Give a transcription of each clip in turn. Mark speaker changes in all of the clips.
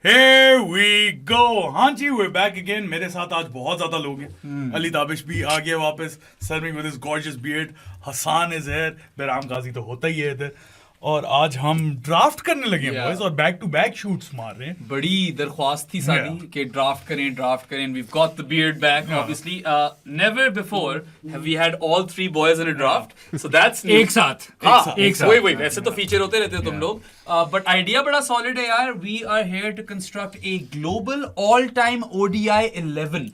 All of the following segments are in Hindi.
Speaker 1: Here we go. हाँ जी, we're back again. मेरे साथ आज बहुत ज्यादा लोग हैं. अली ताबिश भी आ गया वापस. Serving with his gorgeous beard. Hasan is here. बेराम गाजी तो होता ही है इधर. और आज हम ड्राफ्ट करने लगे हैं बॉयज और बैक टू बैक शूट्स मार रहे हैं.
Speaker 2: बड़ी दरख्वास्त थी सादी कि ड्राफ्ट करें. We've got the beard back obviously. Never before have we had all three boys in a draft. So that's new.
Speaker 3: एक साथ.
Speaker 2: वही ऐसे तो फीचर होते रहते हो तुम लोग. But idea बड़ा solid है यार. We are here to construct a global all-time ODI 11.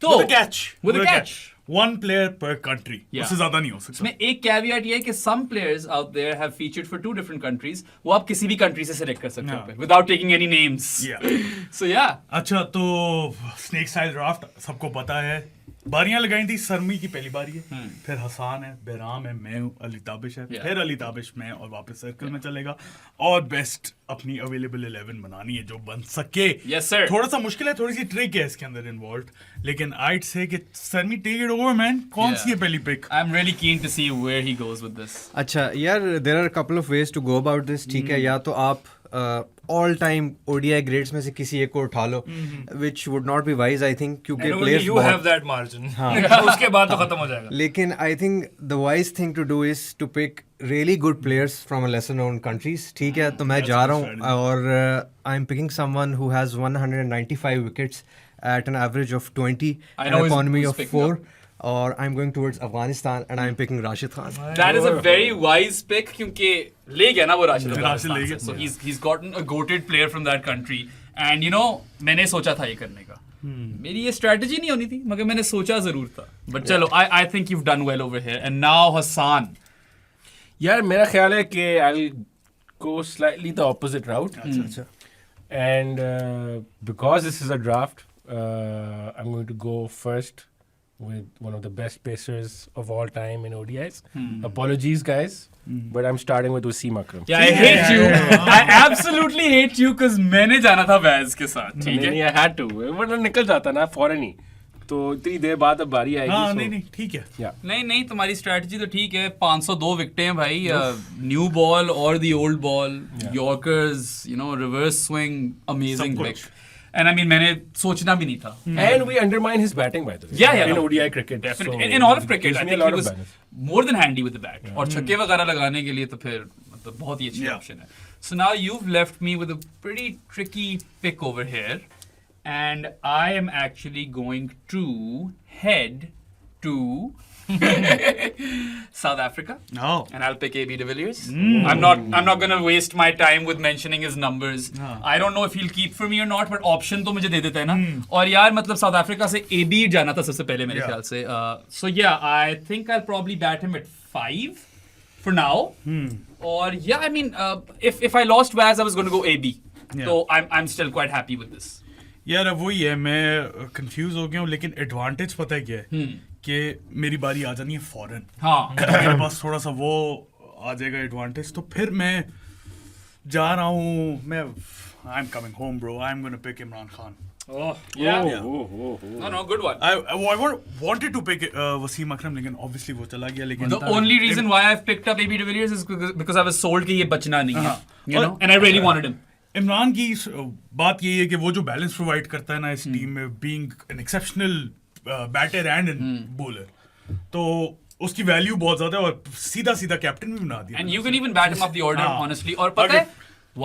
Speaker 2: तो
Speaker 1: With a catch.
Speaker 2: With a catch.
Speaker 1: One player per country. उससे ज्यादा नहीं हो सकता.
Speaker 2: इसमें एक कैविएट ये है कि some players out there have featured for 2 different countries. वो आप किसी भी country से select कर सकते हो without taking any names. So yeah.
Speaker 1: अच्छा तो स्नेक स्टाइल ड्राफ्ट सबको पता है. बारियां लगाई थी. सरमी की पहली बारी है. फिर हसान है, बेराम है, मैं हूं, अली ताबिश है. फिर अली ताबिश में और वापस सर्कल में चलेगा. और बेस्ट अपनी अवेलेबल 11 बनानी है जो बन सके.
Speaker 2: Yes sir.
Speaker 1: थोड़ा सा मुश्किल है, थोड़ी सी ट्रिक है इसके अंदर इन्वॉल्व. लेकिन आइट से कि सरमी टेक इट ओवर मैन. कौन सी है पहली pick?
Speaker 2: I'm really keen to see where he goes with this.
Speaker 4: अच्छा यार, there are couple of ways to go about this. ठीक है, या तो आप ऑल टाइम ओडीआई ग्रेड्स में से किसी एक को उठा लो, which would not be wise I think, क्योंकि players
Speaker 3: you have that margin. उसके बाद तो खत्म हो जाएगा.
Speaker 4: लेकिन I think the wise thing to do is to pick really good players from a lesser known countries. ठीक है, तो मैं जा रहा हूँ और I am picking someone who has 195 wickets at an average of 20 an economy of 4. Or I'm going towards Afghanistan and I'm picking Rashid Khan.
Speaker 2: That is a very wise pick क्योंकि ले गया ना वो राशिद
Speaker 1: ले गया.
Speaker 2: So he's gotten a goated player from that country. And you know, मैंने सोचा था ये करने का. मेरी ये strategy नहीं होनी थी, मगर मैंने सोचा जरूर था. But चलो, I think you've done well over here. And now Hassan.
Speaker 3: यार मेरा ख्याल है कि I'll go slightly the opposite route.
Speaker 4: अच्छा.
Speaker 3: And because this is a draft, I'm going to go first with one of the best pacers of all time in ODIs. Apologies, guys, but I'm starting with Wasim Akram.
Speaker 2: Yeah, I hate you. I absolutely hate you because मैंने जाना था वैज के साथ. ठीक है.
Speaker 3: नहीं, I had to. वरना निकल जाता ना फौरन ही. तो इतनी देर बाद अब बारी आएगी.
Speaker 1: हाँ नहीं ठीक है.
Speaker 2: नहीं तुम्हारी स्ट्रेटजी तो ठीक है. 502 विकेटें हैं भाई. न्यू बॉल और the old ball, yorkers, you know, reverse swing, amazing pick. And I mean, मैंने सोचना भी नहीं था.
Speaker 3: And we undermine his batting, by the way.
Speaker 2: Yeah.
Speaker 3: In ODI cricket.
Speaker 2: Definitely. In all of cricket, I
Speaker 3: gives me a
Speaker 2: think
Speaker 3: lot
Speaker 2: he
Speaker 3: of
Speaker 2: was
Speaker 3: balance.
Speaker 2: more than handy with the bat. और छक्के वगैरह लगाने के लिए तो फिर मतलब बहुत ही अच्छी ऑप्शन है. So now you've left me with a pretty tricky pick over here, and I am actually going to head to South Africa.
Speaker 1: No.
Speaker 2: And I'll pick AB de Villiers. I'm not going to waste my time with mentioning his numbers. I don't know if he'll keep for me or not, but option तो मुझे दे देता है ना. और यार मतलब साउथ अफ्रीका से AB जाना था सबसे पहले मेरे ख्याल से. So yeah, I think I'll probably bat him at 5 for now. और yeah, I mean, if I lost Waz, I was going to go AB. So I'm still quite happy with this.
Speaker 1: यार अब वही है, मैं कंफ्यूज हो गया हूँ. लेकिन एडवांटेज पता है क्या है कि मेरी बारी आ जानी है फौरन.
Speaker 2: हाँ.
Speaker 1: मेरे पास थोड़ा सा वो आ जाएगा एडवांटेज. तो फिर मैं जा रहा हूँ. मैं I am coming home bro. I am gonna pick Imran Khan.
Speaker 2: Oh yeah. No, good one.
Speaker 1: I wanted to pick Wasim Akram, लेकिन obviously वो चला गया. लेकिन
Speaker 2: The only reason why I've picked up AB de Villiers is because I was sold कि ये बचना नहीं है. You know, and I really wanted him.
Speaker 1: Imran की बात यही है कि वो जो बैलेंस प्रोवाइड करता है ना इस टीम में, being an exceptional batter and bowler, तो उसकी वैल्यू बहुत ज्यादा है. और सीधा कैप्टन भी बना दिया.
Speaker 2: And you can even bat him up the order, honestly. और पता है,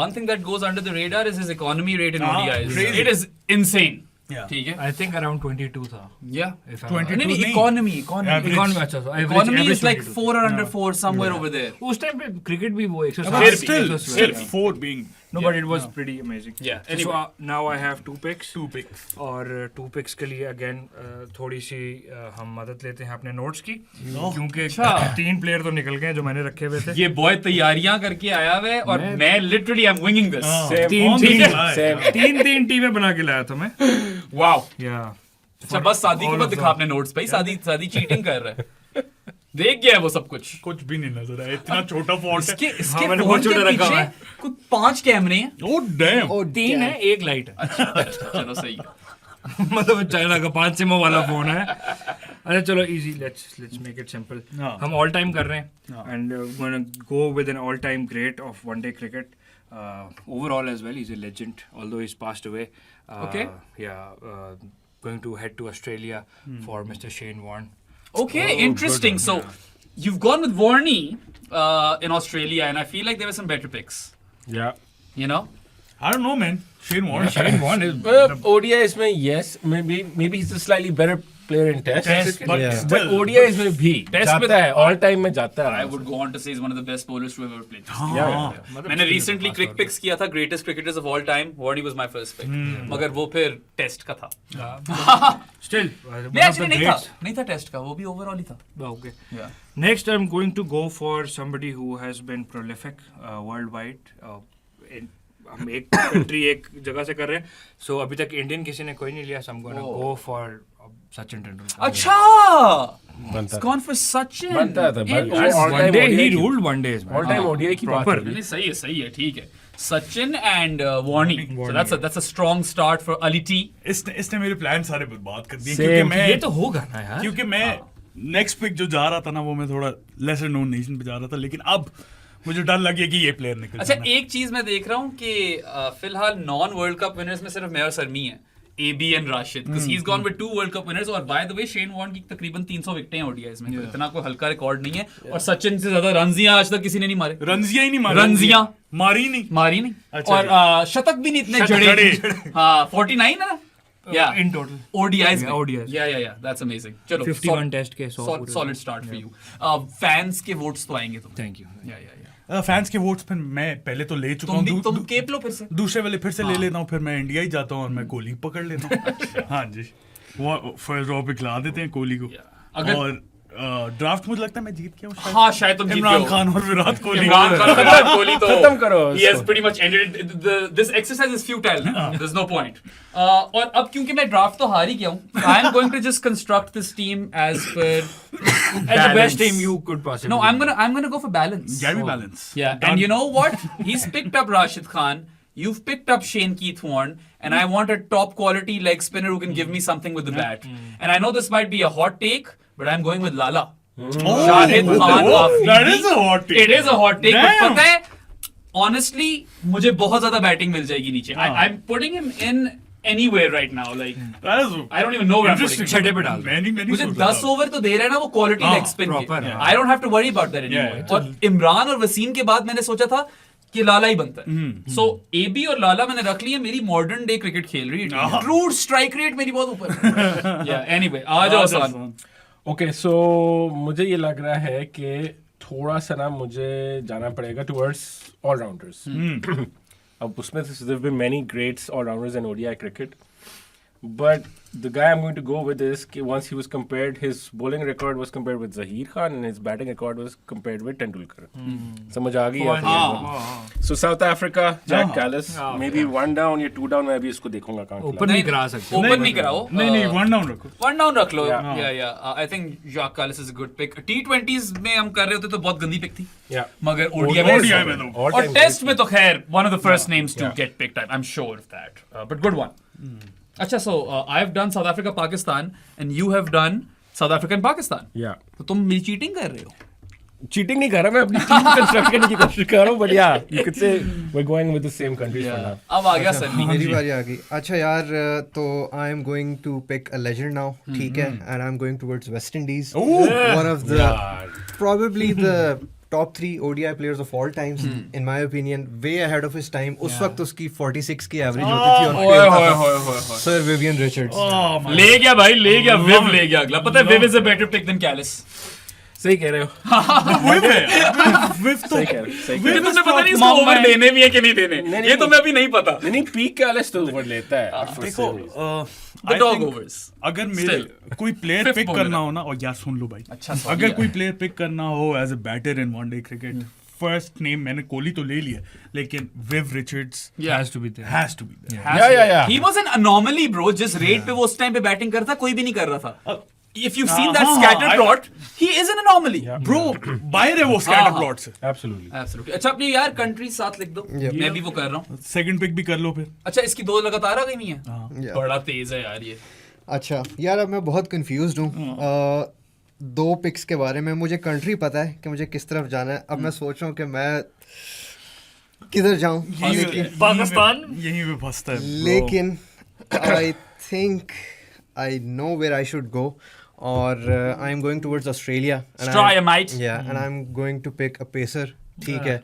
Speaker 2: one thing that goes under the radar is his economy rate in ODIs.
Speaker 1: Crazy.
Speaker 2: It is insane. ठीक है.
Speaker 3: I think around 22 था.
Speaker 2: Yeah.
Speaker 1: 22
Speaker 2: नहीं,
Speaker 1: नहीं.
Speaker 2: economy.
Speaker 3: Economy अच्छा था.
Speaker 2: Economy is like 4 or under 4 somewhere over there.
Speaker 3: उस टाइम पे क्रिकेट भी वो
Speaker 1: But still 4 being.
Speaker 5: No, but it was pretty amazing.
Speaker 2: Yeah.
Speaker 5: So
Speaker 2: Anyway.
Speaker 5: now I have 2 picks.
Speaker 1: 2 picks.
Speaker 5: और 2 picks के लिए again थोड़ी सी हम मदद लेते हैं अपने नोट्स की, क्योंकि 3 प्लेयर तो निकल गए जो मैंने रखे हुए थे.
Speaker 2: ये बॉय तैयारियां करके आया हुआ है और मैं literally I am winging this.
Speaker 5: तीन टीमें बना के लाया था मैं.
Speaker 2: वाओ.
Speaker 5: Yeah.
Speaker 2: अच्छा बस शादी के बाद दिखा अपने नोट्स भाई. शादी चीटिंग कर रहा है. देख गया है वो सब कुछ
Speaker 1: भी नहीं नजर आया. इतना छोटा फॉन्ट है.
Speaker 2: इसके
Speaker 5: मैंने
Speaker 2: फोन
Speaker 5: बहुत
Speaker 2: के
Speaker 5: छोटा रखा हुआ
Speaker 2: पीछे
Speaker 5: है.
Speaker 2: कुछ 5 कैमरे हैं.
Speaker 1: Oh damn.
Speaker 5: 3 है, 1 लाइट है.
Speaker 2: चलो सही.
Speaker 5: मतलब चाइना का 5 सिमों वाला फोन है. अच्छा चलो easy. Let's make it simple. हम ऑल टाइम कर रहे हैं and gonna go with an all time great of one day cricket. overall as well. He's a legend, although he's passed away.
Speaker 2: Okay.
Speaker 5: Going to head to Australia for Mr. Shane Warne.
Speaker 2: Okay, interesting. So you've gone with Warney in Australia, and I feel like there were some better picks.
Speaker 3: Yeah.
Speaker 2: You know?
Speaker 1: I don't know, man. Shane Warne.
Speaker 5: Shane Warne is
Speaker 3: ODIs में yes, maybe he's a slightly better player in Test.
Speaker 1: but
Speaker 4: Yeah.
Speaker 3: But
Speaker 1: still.
Speaker 3: ODIs में भी
Speaker 2: Test में-
Speaker 3: जाता है, all time में जाता है.
Speaker 2: I would go on to say he's one of the best bowlers to ever play.
Speaker 3: Yeah.
Speaker 2: मैंने recently crick picks किया था greatest cricketers of all time. Warney was my first pick. मगर वो फिर टेस्ट का था.
Speaker 5: still
Speaker 2: नहीं actually नहीं था टेस्ट का. वो भी overall ही था.
Speaker 5: Okay.
Speaker 2: Yeah.
Speaker 5: Next, I'm going to go for somebody who has been prolific worldwide. हम एक कंट्री एक जगह से कर रहे हैं, so अभी तक इंडियन किसी ने कोई नहीं लिया, so I'm gonna go for Sachin Tendulkar.
Speaker 2: अच्छा.
Speaker 3: बनता
Speaker 2: It's gone for Sachin.
Speaker 3: बनता था.
Speaker 2: Interesting.
Speaker 3: All
Speaker 5: One
Speaker 3: time
Speaker 5: day
Speaker 3: ODI
Speaker 5: he
Speaker 3: की-
Speaker 5: ruled one days, man.
Speaker 3: all time ODI की बात
Speaker 5: Proper.
Speaker 3: हो रही है.
Speaker 2: नहीं सही है ठीक है. Sachin and Warney. So that's a strong start for Ali T.
Speaker 1: इसने मेरे प्लान सारे बर्बाद कर दिए,
Speaker 3: Same.
Speaker 1: क्योंकि मैं
Speaker 5: ये तो होगा ना यार.
Speaker 1: क्योंकि मैं नेक्स्ट पिक जो जा रहा था ना, वो मैं थोड़ा लेसर नोन नेशन पे जा रहा था, लेकिन अब मुझे डर लगे कि ये प्लेयर निकल
Speaker 2: अच्छा
Speaker 1: जाना।
Speaker 2: एक चीज मैं देख रहा हूँ कि फिलहाल नॉन वर्ल्ड कप विनर्स में सिर्फ मैं और सरमी हैं. AB and Rashid, because he's gone with 2 World Cup winners. और by the way, Shane Warne की तकरीबन 300 विकेटें हैं ODIs में. तो इतना कोई हल्का रिकॉर्ड नहीं है. और सचिन से ज्यादा रंजियां आज तक किसी ने नहीं मारे.
Speaker 1: रंजिया ही नहीं मारी,
Speaker 2: रंजिया
Speaker 1: मारी नहीं।
Speaker 2: मारी नहीं.
Speaker 1: अच्छा
Speaker 2: और शतक भी नहीं इतने जड़े. हाँ 49 है ना. Yeah.
Speaker 5: In total.
Speaker 2: ODIs में.
Speaker 5: ODIs.
Speaker 2: Yeah. That's amazing. चलो.
Speaker 5: 51 टेस्ट के 100
Speaker 2: Solid start for you. Fans के votes तो आएंगे तुम.
Speaker 5: Thank you.
Speaker 2: Yeah.
Speaker 1: फैंस के वोट्स पे मैं पहले तो ले चुका हूँ,
Speaker 2: तुम केप लो फिर से.
Speaker 1: दूसरे वाले फिर से ले लेता हूँ, फिर मैं इंडिया ही जाता हूँ और मैं कोहली पकड़ लेता हूँ। हाँ जी, वो फर्स्ट ड्रॉ पे खिला देते हैं कोहली को।
Speaker 2: अगर-
Speaker 1: और ड्राफ्ट मुझे लगता है मैं जीत गया हूँ,
Speaker 2: हाँ शायद तुम जीत
Speaker 1: इमरान
Speaker 2: गए हो.
Speaker 1: खान और विराट कोहली।
Speaker 2: इमरान खान और विराट कोहली तो
Speaker 3: खत्म करो
Speaker 2: he has
Speaker 3: उसको.
Speaker 2: pretty much ended it. This exercise is futile. There's no point. और अब क्योंकि मैं ड्राफ्ट तो हार ही गया हूँ, I am going to just construct this team as per
Speaker 5: As the best team you could possibly.
Speaker 2: No, I'm gonna go for balance.
Speaker 1: Gary Balance.
Speaker 2: Yeah, and you know what? He's picked up Rashid Khan. You've picked up Shane Keith Warne, and I want a top quality leg spinner who can give me something with the bat. And I know this might be a hot take, but I'm going with Lala. Shahid Khan of
Speaker 1: That
Speaker 2: VB.
Speaker 1: is a hot take.
Speaker 2: It is a hot take, but
Speaker 1: Damn.
Speaker 2: पता है, honestly, मुझे बहुत ज़्यादा बैटिंग मिल जाएगी नीचे. I'm putting him in anywhere right now. Like,
Speaker 1: That is
Speaker 2: I don't even know where I'm putting
Speaker 1: interesting.
Speaker 2: him.
Speaker 5: छठे पे डाल दो.
Speaker 1: मैंने
Speaker 2: मुझे 10 ओवर तो दे रहा है ना वो क्वालिटी
Speaker 1: हाँ,
Speaker 2: लेग स्पिन
Speaker 5: proper,
Speaker 2: के.
Speaker 5: हाँ.
Speaker 2: I don't have to worry about that anymore.
Speaker 1: Yeah,
Speaker 2: और इमरान और वसीम के बाद मैंने सोचा था कि लाला ही बनता है. सो AB और लाला मैंने रख लिया. मेरी मॉडर्न डे क्रिकेट खेल रही है. ट्रू स्ट्राइक रेट मेरी बहुत ऊपर. या एनीवे आ जाओ आसान.
Speaker 3: Okay, so मुझे ये लग रहा है कि थोड़ा सा ना मुझे जाना पड़ेगा towards all-rounders. अब उसमें से there have been many greats all-rounders in ODI cricket. But the guy I'm going to go with is कि once he was compared, his bowling record was compared with Zaheer Khan and his batting record was compared with Tendulkar. समझ आ गई आपको? So South Africa, Jack Callis, maybe 1 down या 2 down मैं अभी इसको देखूंगा कहाँ
Speaker 5: Open नहीं करा सकते.
Speaker 2: ओपन नहीं कराओ.
Speaker 1: नहीं वन डाउन रखो।
Speaker 2: वन डाउन रख लो.
Speaker 3: Yeah.
Speaker 2: या I think Jacques Kallis is a good pick. T20s में हम कर रहे होते तो बहुत गंदी पिक थी.
Speaker 3: Yeah.
Speaker 2: मगर
Speaker 1: ODI
Speaker 2: ODI
Speaker 1: में तो
Speaker 3: All
Speaker 2: और
Speaker 3: time
Speaker 2: टेस्ट
Speaker 3: great.
Speaker 2: में तो खैर one of the first names to
Speaker 3: Yeah.
Speaker 2: get picked. I'm sure of that. But good one. अच्छा, so I've done South Africa, Pakistan, and you have done South Africa and Pakistan.
Speaker 3: Yeah.
Speaker 2: तो तुम मेरी चीटिंग कर रहे हो.
Speaker 3: Cheating नहीं कर रहा मैं अपनी टीम कंस्ट्रक्ट करने की कोशिश कर रहा हूँ but yeah you could say we're going with the same countries for now.
Speaker 2: अब आ गया सन्नी.
Speaker 4: मेरी बारी आ गई. अच्छा यार, तो I am going to pick a legend now, ठीक है, and I am going towards West Indies. One of the probably the top 3 ODI players of all times, in my opinion, way ahead of his time. उस वक्त उसकी 46 की एवरेज होती थी और
Speaker 2: ओए होए होए होए.
Speaker 4: Sir Vivian Richards.
Speaker 2: ले गया भाई, ले गया. विव ले गया अगला. पता है Viv is a better pick than Kallis.
Speaker 3: सही कह रहे हो.
Speaker 1: विव है, विव तो
Speaker 3: सही कह रहे हो. सही कह रहे
Speaker 2: ये
Speaker 3: हो.
Speaker 2: तुमने पता नहीं इसको ओवर देने भी है कि नहीं देने. ये तो मैं अभी नहीं पता.
Speaker 3: नहीं पीक कैलिस तो ओवर लेता है.
Speaker 1: देखो,
Speaker 2: The
Speaker 1: I
Speaker 2: dog
Speaker 1: think
Speaker 2: overs.
Speaker 1: अगर मेरे कोई प्लेयर
Speaker 2: Fifth
Speaker 1: पिक
Speaker 2: bowler
Speaker 1: करना हो ना, और यार सुन लो भाई,
Speaker 2: अच्छा, sorry,
Speaker 1: अगर
Speaker 2: yeah.
Speaker 1: कोई प्लेयर पिक करना हो as a batter in one day cricket, first name मैंने कोहली तो ले लिया, लेकिन Viv Richards
Speaker 5: Has to be there.
Speaker 1: Has to be there.
Speaker 3: Yeah.
Speaker 2: He was an anomaly, bro. जिस रेट पे वो उस टाइम पे बैटिंग करता कोई भी नहीं कर रहा था. If you've seen that scattered plot, he is an anomaly.
Speaker 1: Bro बाहर है वो स्कैटर प्लॉट से.
Speaker 3: Absolutely.
Speaker 2: Absolutely. अच्छा, अपनी यार कंट्री साथ लिख दो. मैं भी वो कर रहा हूँ.
Speaker 1: सेकंड पिक भी कर लो फिर.
Speaker 2: अच्छा, इसकी 2 लगातार आ गई नहीं है.
Speaker 4: Yeah.
Speaker 2: बड़ा तेज है यार ये.
Speaker 4: अच्छा यार, अब मैं बहुत कंफ्यूज्ड हूँ 2 पिक्स के बारे में. मुझे कंट्री पता है कि मुझे किस तरफ जाना है. अब मैं सोच रहा हूँ कि मैं किधर जाऊं
Speaker 2: पाकिस्तान?
Speaker 1: यहीं पे फंसता है bro.
Speaker 4: लेकिन I think I know where I should go और I am going towards Australia and
Speaker 2: Australia, mate.
Speaker 4: yeah and I'm going to pick a pacer ठीक है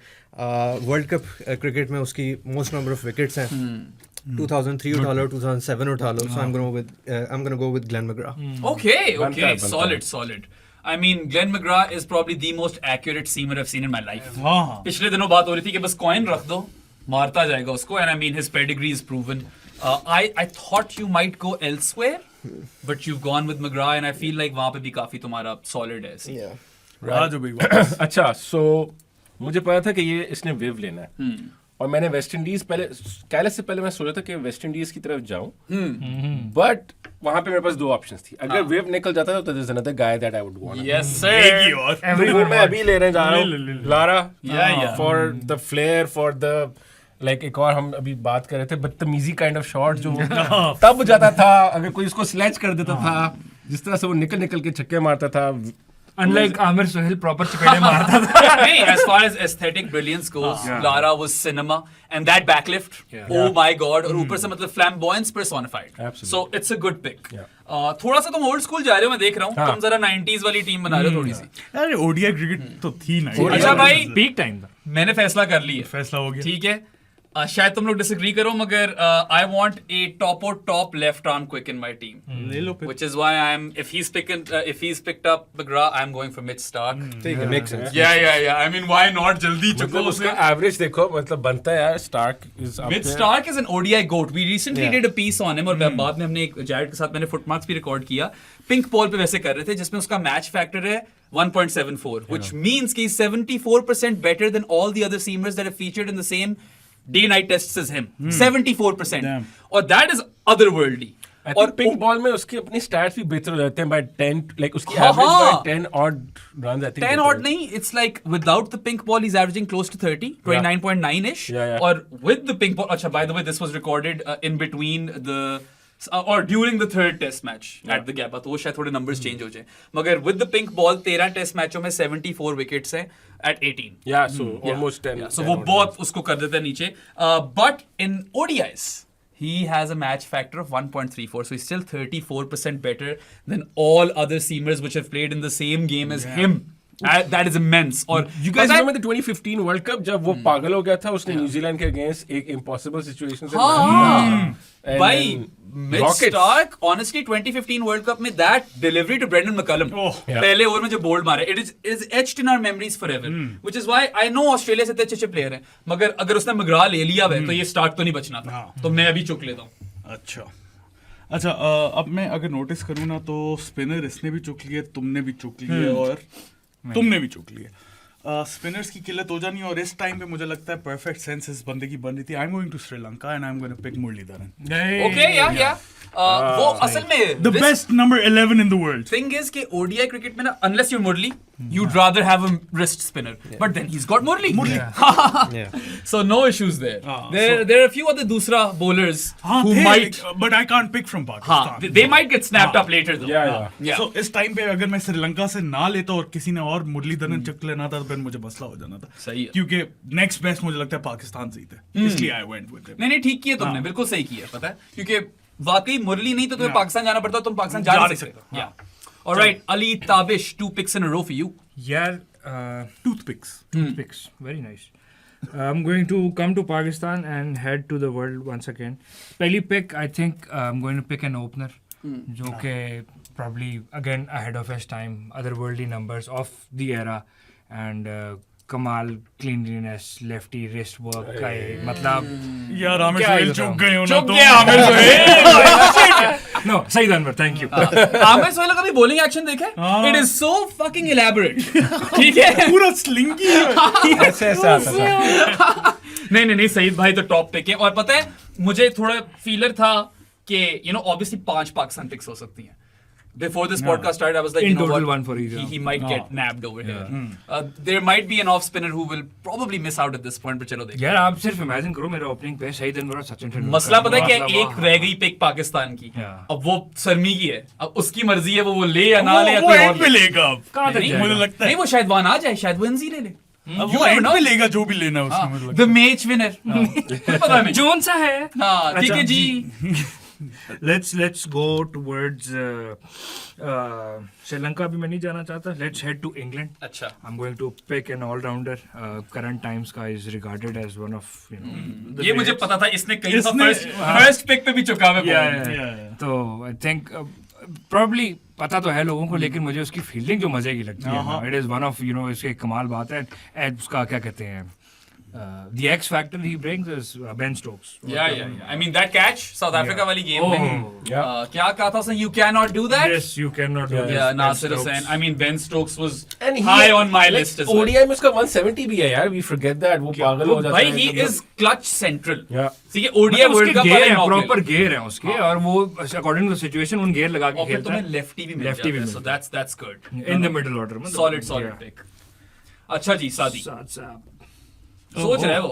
Speaker 4: वर्ल्ड कप क्रिकेट में उसकी मोस्ट नंबर ऑफ विकेट्स हैं 2003 उठा लो 2007 उठा लो so I'm going to go with Glenn McGrath
Speaker 2: Okay, solid. I mean, Glenn McGrath is probably the most accurate seamer I've seen in my life.
Speaker 1: हाँ
Speaker 2: पिछले दिनों बात हो रही थी कि बस कॉइन रख दो, मारता जाएगा उसको, and I mean his pedigree is proven. I thought you might go elsewhere, but you've gone with McGrath, and I feel like वहाँ पे भी काफी तुम्हारा solid है.
Speaker 4: yeah
Speaker 1: आ जाओ भाई वापस.
Speaker 3: अच्छा, so मुझे पता था कि ये इसने वेव लेना है और मैंने वेस्ट इंडीज पहले कैलिस से पहले मैं सोचा था कि वेस्ट इंडीज की तरफ जाऊं बट वहां पे मेरे पास दो ऑप्शंस थी. अगर वेव निकल जाता था तो there is another guy that I would want.
Speaker 2: Yes,
Speaker 1: एक ही
Speaker 2: sir.
Speaker 1: और.
Speaker 3: वो मैं अभी लेने जा रहा हूं Lara
Speaker 2: Yeah.
Speaker 3: For the flare for the like एक और हम अभी बात कर रहे थे बदतमीजी काइंड ऑफ शॉट जो तब जाता था अगर कोई इसको स्लैच कर देता था जिस तरह से वो निकल के छक्के मारता था.
Speaker 5: Unlike Amir Sohail proper चपेड़े मारता था.
Speaker 2: Hey, as far as aesthetic brilliance goes, Lara was cinema, and that backlift, oh my god, और ऊपर से मतलब flamboyance personified.
Speaker 3: Absolutely.
Speaker 2: So it's a good pick.
Speaker 3: Yeah.
Speaker 2: थोड़ा सा तुम old school जा रहे हो, मैं देख रहा हूँ. तुम जरा 90s वाली टीम बना रहे हो थोड़ी सी.
Speaker 1: अरे ओडीआई क्रिकेट तो थी ना.
Speaker 2: अच्छा भाई,
Speaker 5: Peak time था.
Speaker 2: मैंने फैसला कर लिया.
Speaker 1: फैसला हो गया.
Speaker 2: ठीक है. शायद तुम लोग डिसएग्री करो मगर I want a top left arm quick in my team.
Speaker 1: ले लो फिर.
Speaker 2: Which is why if he's picked up McGrath, I'm going for Mitch Stark.
Speaker 4: ठीक है makes sense
Speaker 2: Yeah. I mean, why not? जल्दी चुको
Speaker 3: मतलब
Speaker 2: उसे.
Speaker 3: उसका एवरेज देखो मतलब बनता है यार. Starc is
Speaker 2: Mitch Stark is an ODI goat. We recently did a piece on him और बाद में हमने एक जैरेड के साथ मैंने फुटमार्क्स भी रिकॉर्ड किया. पिंक बॉल पे वैसे कर रहे थे जिसमें उसका मैच फैक्टर है 1.74, which means कि he's 74% better than all the other seamers that have featured in the same day-night tests as him. 74%.
Speaker 1: Damn.
Speaker 2: और that is otherworldly.
Speaker 3: और पिंक बॉल में उसके अपने स्टैट्स भी बेहतर हो जाते हैं बाय 10 लाइक उसकी
Speaker 2: हाँ,
Speaker 3: एवरेज
Speaker 2: हाँ.
Speaker 3: By 10 odd runs I think
Speaker 2: 10 odd नहीं, it's like without the pink ball he's averaging close to 30, 29.9ish.
Speaker 3: Yeah.
Speaker 2: Or with the pink ball, अच्छा by the way this was recorded in between the or during the third test match at the gap, तो वो शायद थोड़े numbers change हो जाए. मगर with the pink ball 13 test मैचों में 74 wickets हैं at 18.
Speaker 3: या सो ऑलमोस्ट 10.
Speaker 2: So वो बहुत उसको कर देता है नीचे. But in ODIs he has a match factor of 1.34, so he's still 34% better than all other seamers which have played in the same game as him. That is immense. और
Speaker 3: You guys remember the 2015 World Cup जब वो पागल हो गया था उसने न्यूजीलैंड के अगेंस्ट एक इम्पॉसिबल सिचुएशन से
Speaker 2: हाँ भाई Mitch Stark honestly 2015 World Cup में that delivery to Brendan McCullum पहले ओवर में जो बोल्ड मारे it is etched in our memories forever, which is why I know Australia से इतने अच्छे प्लेयर हैं मगर अगर उसने McGrath ले लिया है तो ये स्टार्क तो नहीं बचना था. तो मैं अभी चुक लेता हूँ.
Speaker 1: अच्छा अब मैं अगर नोटिस करूँ ना तो स्पिनर इसने भी चुक लिए, तुमने भी चुक लिए और तुमने भी चुक लिए. स्पिनर्स की किल्लत हो जानी और इस टाइम पे मुझे लगता है परफेक्ट सेंस इस बंदे की बन रही थी. I am going to Sri Lanka and I am going to pick Muralitharan.
Speaker 2: Okay, yeah. वो असल में
Speaker 1: the best number 11 in the world.
Speaker 2: thing is कि ODI cricket में ना unless you're Murli, you'd rather have a wrist spinner. But then he's got Murli.
Speaker 4: yeah
Speaker 2: So no issues there. There are a few other दूसरा bowlers who might
Speaker 1: but I can't pick from
Speaker 2: हाँ
Speaker 1: Pakistan.
Speaker 2: they might get snapped up later though. Yeah.
Speaker 1: So इस टाइम पे अगर मैं श्रीलंका से ना लेता और किसी ने और मुरलीधरन चुक लेना था तो फिर मुझे मसला हो जाना था.
Speaker 2: सही है.
Speaker 1: क्योंकि नेक्स्ट बेस्ट मुझे लगता है पाकिस्तान से ही थे, इसलिए आई वेंट विद हिम.
Speaker 2: नहीं ठीक किया तुमने, बिल्कुल सही किया. पता है क्योंकि वाकई मुरली नहीं तो तुम्हें पाकिस्तान जाना पड़ता, तुम पाकिस्तान जा नहीं सकते. Yeah. All right, Ali Tabish, 2 picks in a row for you.
Speaker 5: यार
Speaker 1: toothpicks.
Speaker 5: picks, very nice. I'm going to come to Pakistan and head to the world once again. पहली pick, I think I'm going to pick an opener, जो कि probably again ahead of his time, otherworldly numbers of the era, and कमाल cleanliness, lefty wrist work का ये मतलब
Speaker 1: यार आमिर
Speaker 5: क्या
Speaker 1: सोहेल
Speaker 5: ही
Speaker 1: चुक
Speaker 5: बताऊं?
Speaker 1: गए हो ना
Speaker 2: चुक
Speaker 1: तो.
Speaker 2: गया आमिर सोहेल.
Speaker 5: no सही अनवर, thank you.
Speaker 2: आमिर सोहेल का भी बॉलिंग एक्शन देखे, it is so fucking elaborate. ठीक है.
Speaker 1: पूरा स्लिंगी
Speaker 3: ऐसे आता था.
Speaker 2: नहीं सईद भाई तो टॉप पिक है. और पता है मुझे थोड़ा फीलर था कि ऑब्वियसली 5 पाकिस्तान पिक्स हो सकती हैं. Before this podcast started, I was like,
Speaker 5: In
Speaker 2: you know
Speaker 5: total,
Speaker 2: what?
Speaker 5: one for each.
Speaker 2: He might get nabbed over here. There might be an off spinner who will probably miss out at this point. But चलो देखते हैं.
Speaker 5: यार आप सिर्फ इमेजिन करो मेरे ओपनिंग पे सईद अनवर और सचिन तेंदुलकर.
Speaker 2: मसला पता है क्या,
Speaker 5: मतलब
Speaker 2: एक रह गई पिक पाकिस्तान की.
Speaker 5: Yeah.
Speaker 2: अब वो सरमी की है, अब उसकी मर्जी है वो ले या ना ले या
Speaker 1: वो
Speaker 2: कोई
Speaker 1: एंड
Speaker 2: और
Speaker 1: पे
Speaker 2: ले.
Speaker 1: लेगा अब.
Speaker 5: कहाँ तक
Speaker 2: नहीं,
Speaker 5: जाएगा?
Speaker 1: मुझे लगता
Speaker 2: नहीं
Speaker 1: है
Speaker 2: वो शायद वहां ना जाए, शायद वो एनजी ले ले.
Speaker 1: अब वो एंड पे लेगा जो भी लेना है उसमें मतलब
Speaker 2: द मैच विनर पता नहीं
Speaker 5: जोन सा है.
Speaker 2: हाँ ठीक है
Speaker 5: अच्छा,
Speaker 2: जी.
Speaker 5: Let's go towards श्रीलंका भी मैं नहीं जाना चाहता. Let's head to England.
Speaker 2: अच्छा.
Speaker 5: I'm going to pick an all-rounder. Current times का is regarded as one of the
Speaker 2: ये मुझे
Speaker 5: greats.
Speaker 2: पता था इसने कहीं
Speaker 1: इसने-
Speaker 2: फर्स्ट पिक पे भी चुका हुआ
Speaker 5: Yeah,
Speaker 2: है.
Speaker 5: yeah. तो I think probably पता तो है लोगों को, लेकिन मुझे उसकी फील्डिंग जो मजे की लगती है. It is one of इसकी एक कमाल बात है. And उसका क्या कहते हैं, the X factor he brings is Ben Stokes.
Speaker 2: Yeah. I mean that catch South Africa वाली गेम में
Speaker 3: Yeah.
Speaker 2: क्या कहा था उसने, you cannot do that.
Speaker 5: Yes, you cannot do this.
Speaker 2: Yeah,
Speaker 5: Ben
Speaker 2: Nasir
Speaker 5: Stokes.
Speaker 2: Hussain. I mean Ben Stokes was
Speaker 3: And he-
Speaker 2: high on my
Speaker 3: like,
Speaker 2: list as well.
Speaker 3: ODI में उसका 170 भी है यार. We forget that. वो पागल हो जाता
Speaker 2: भाई
Speaker 3: है.
Speaker 2: he
Speaker 3: मतलब-
Speaker 2: is clutch central.
Speaker 3: Yeah.
Speaker 2: ठीक है ODI
Speaker 5: मतलब
Speaker 2: वर्ल्ड
Speaker 5: उसके
Speaker 2: कप
Speaker 5: gear
Speaker 2: वाले
Speaker 5: हैं,
Speaker 2: knock ले
Speaker 5: proper
Speaker 2: ले.
Speaker 5: gear हैं उसके, और वो according to the situation उन gear लगा के
Speaker 2: और फिर
Speaker 5: खेलता
Speaker 2: तुम्हें
Speaker 5: है.
Speaker 2: लेफ्टी भी मिल
Speaker 5: Lefty भी
Speaker 2: जाता है.
Speaker 5: मिल
Speaker 2: So
Speaker 5: जाता
Speaker 2: that's good.
Speaker 5: In the middle order. मतलब-
Speaker 2: Solid
Speaker 5: Yeah.
Speaker 2: pick. अच्छा जी सादी
Speaker 5: साथ साथ.
Speaker 2: सोच रहे हो.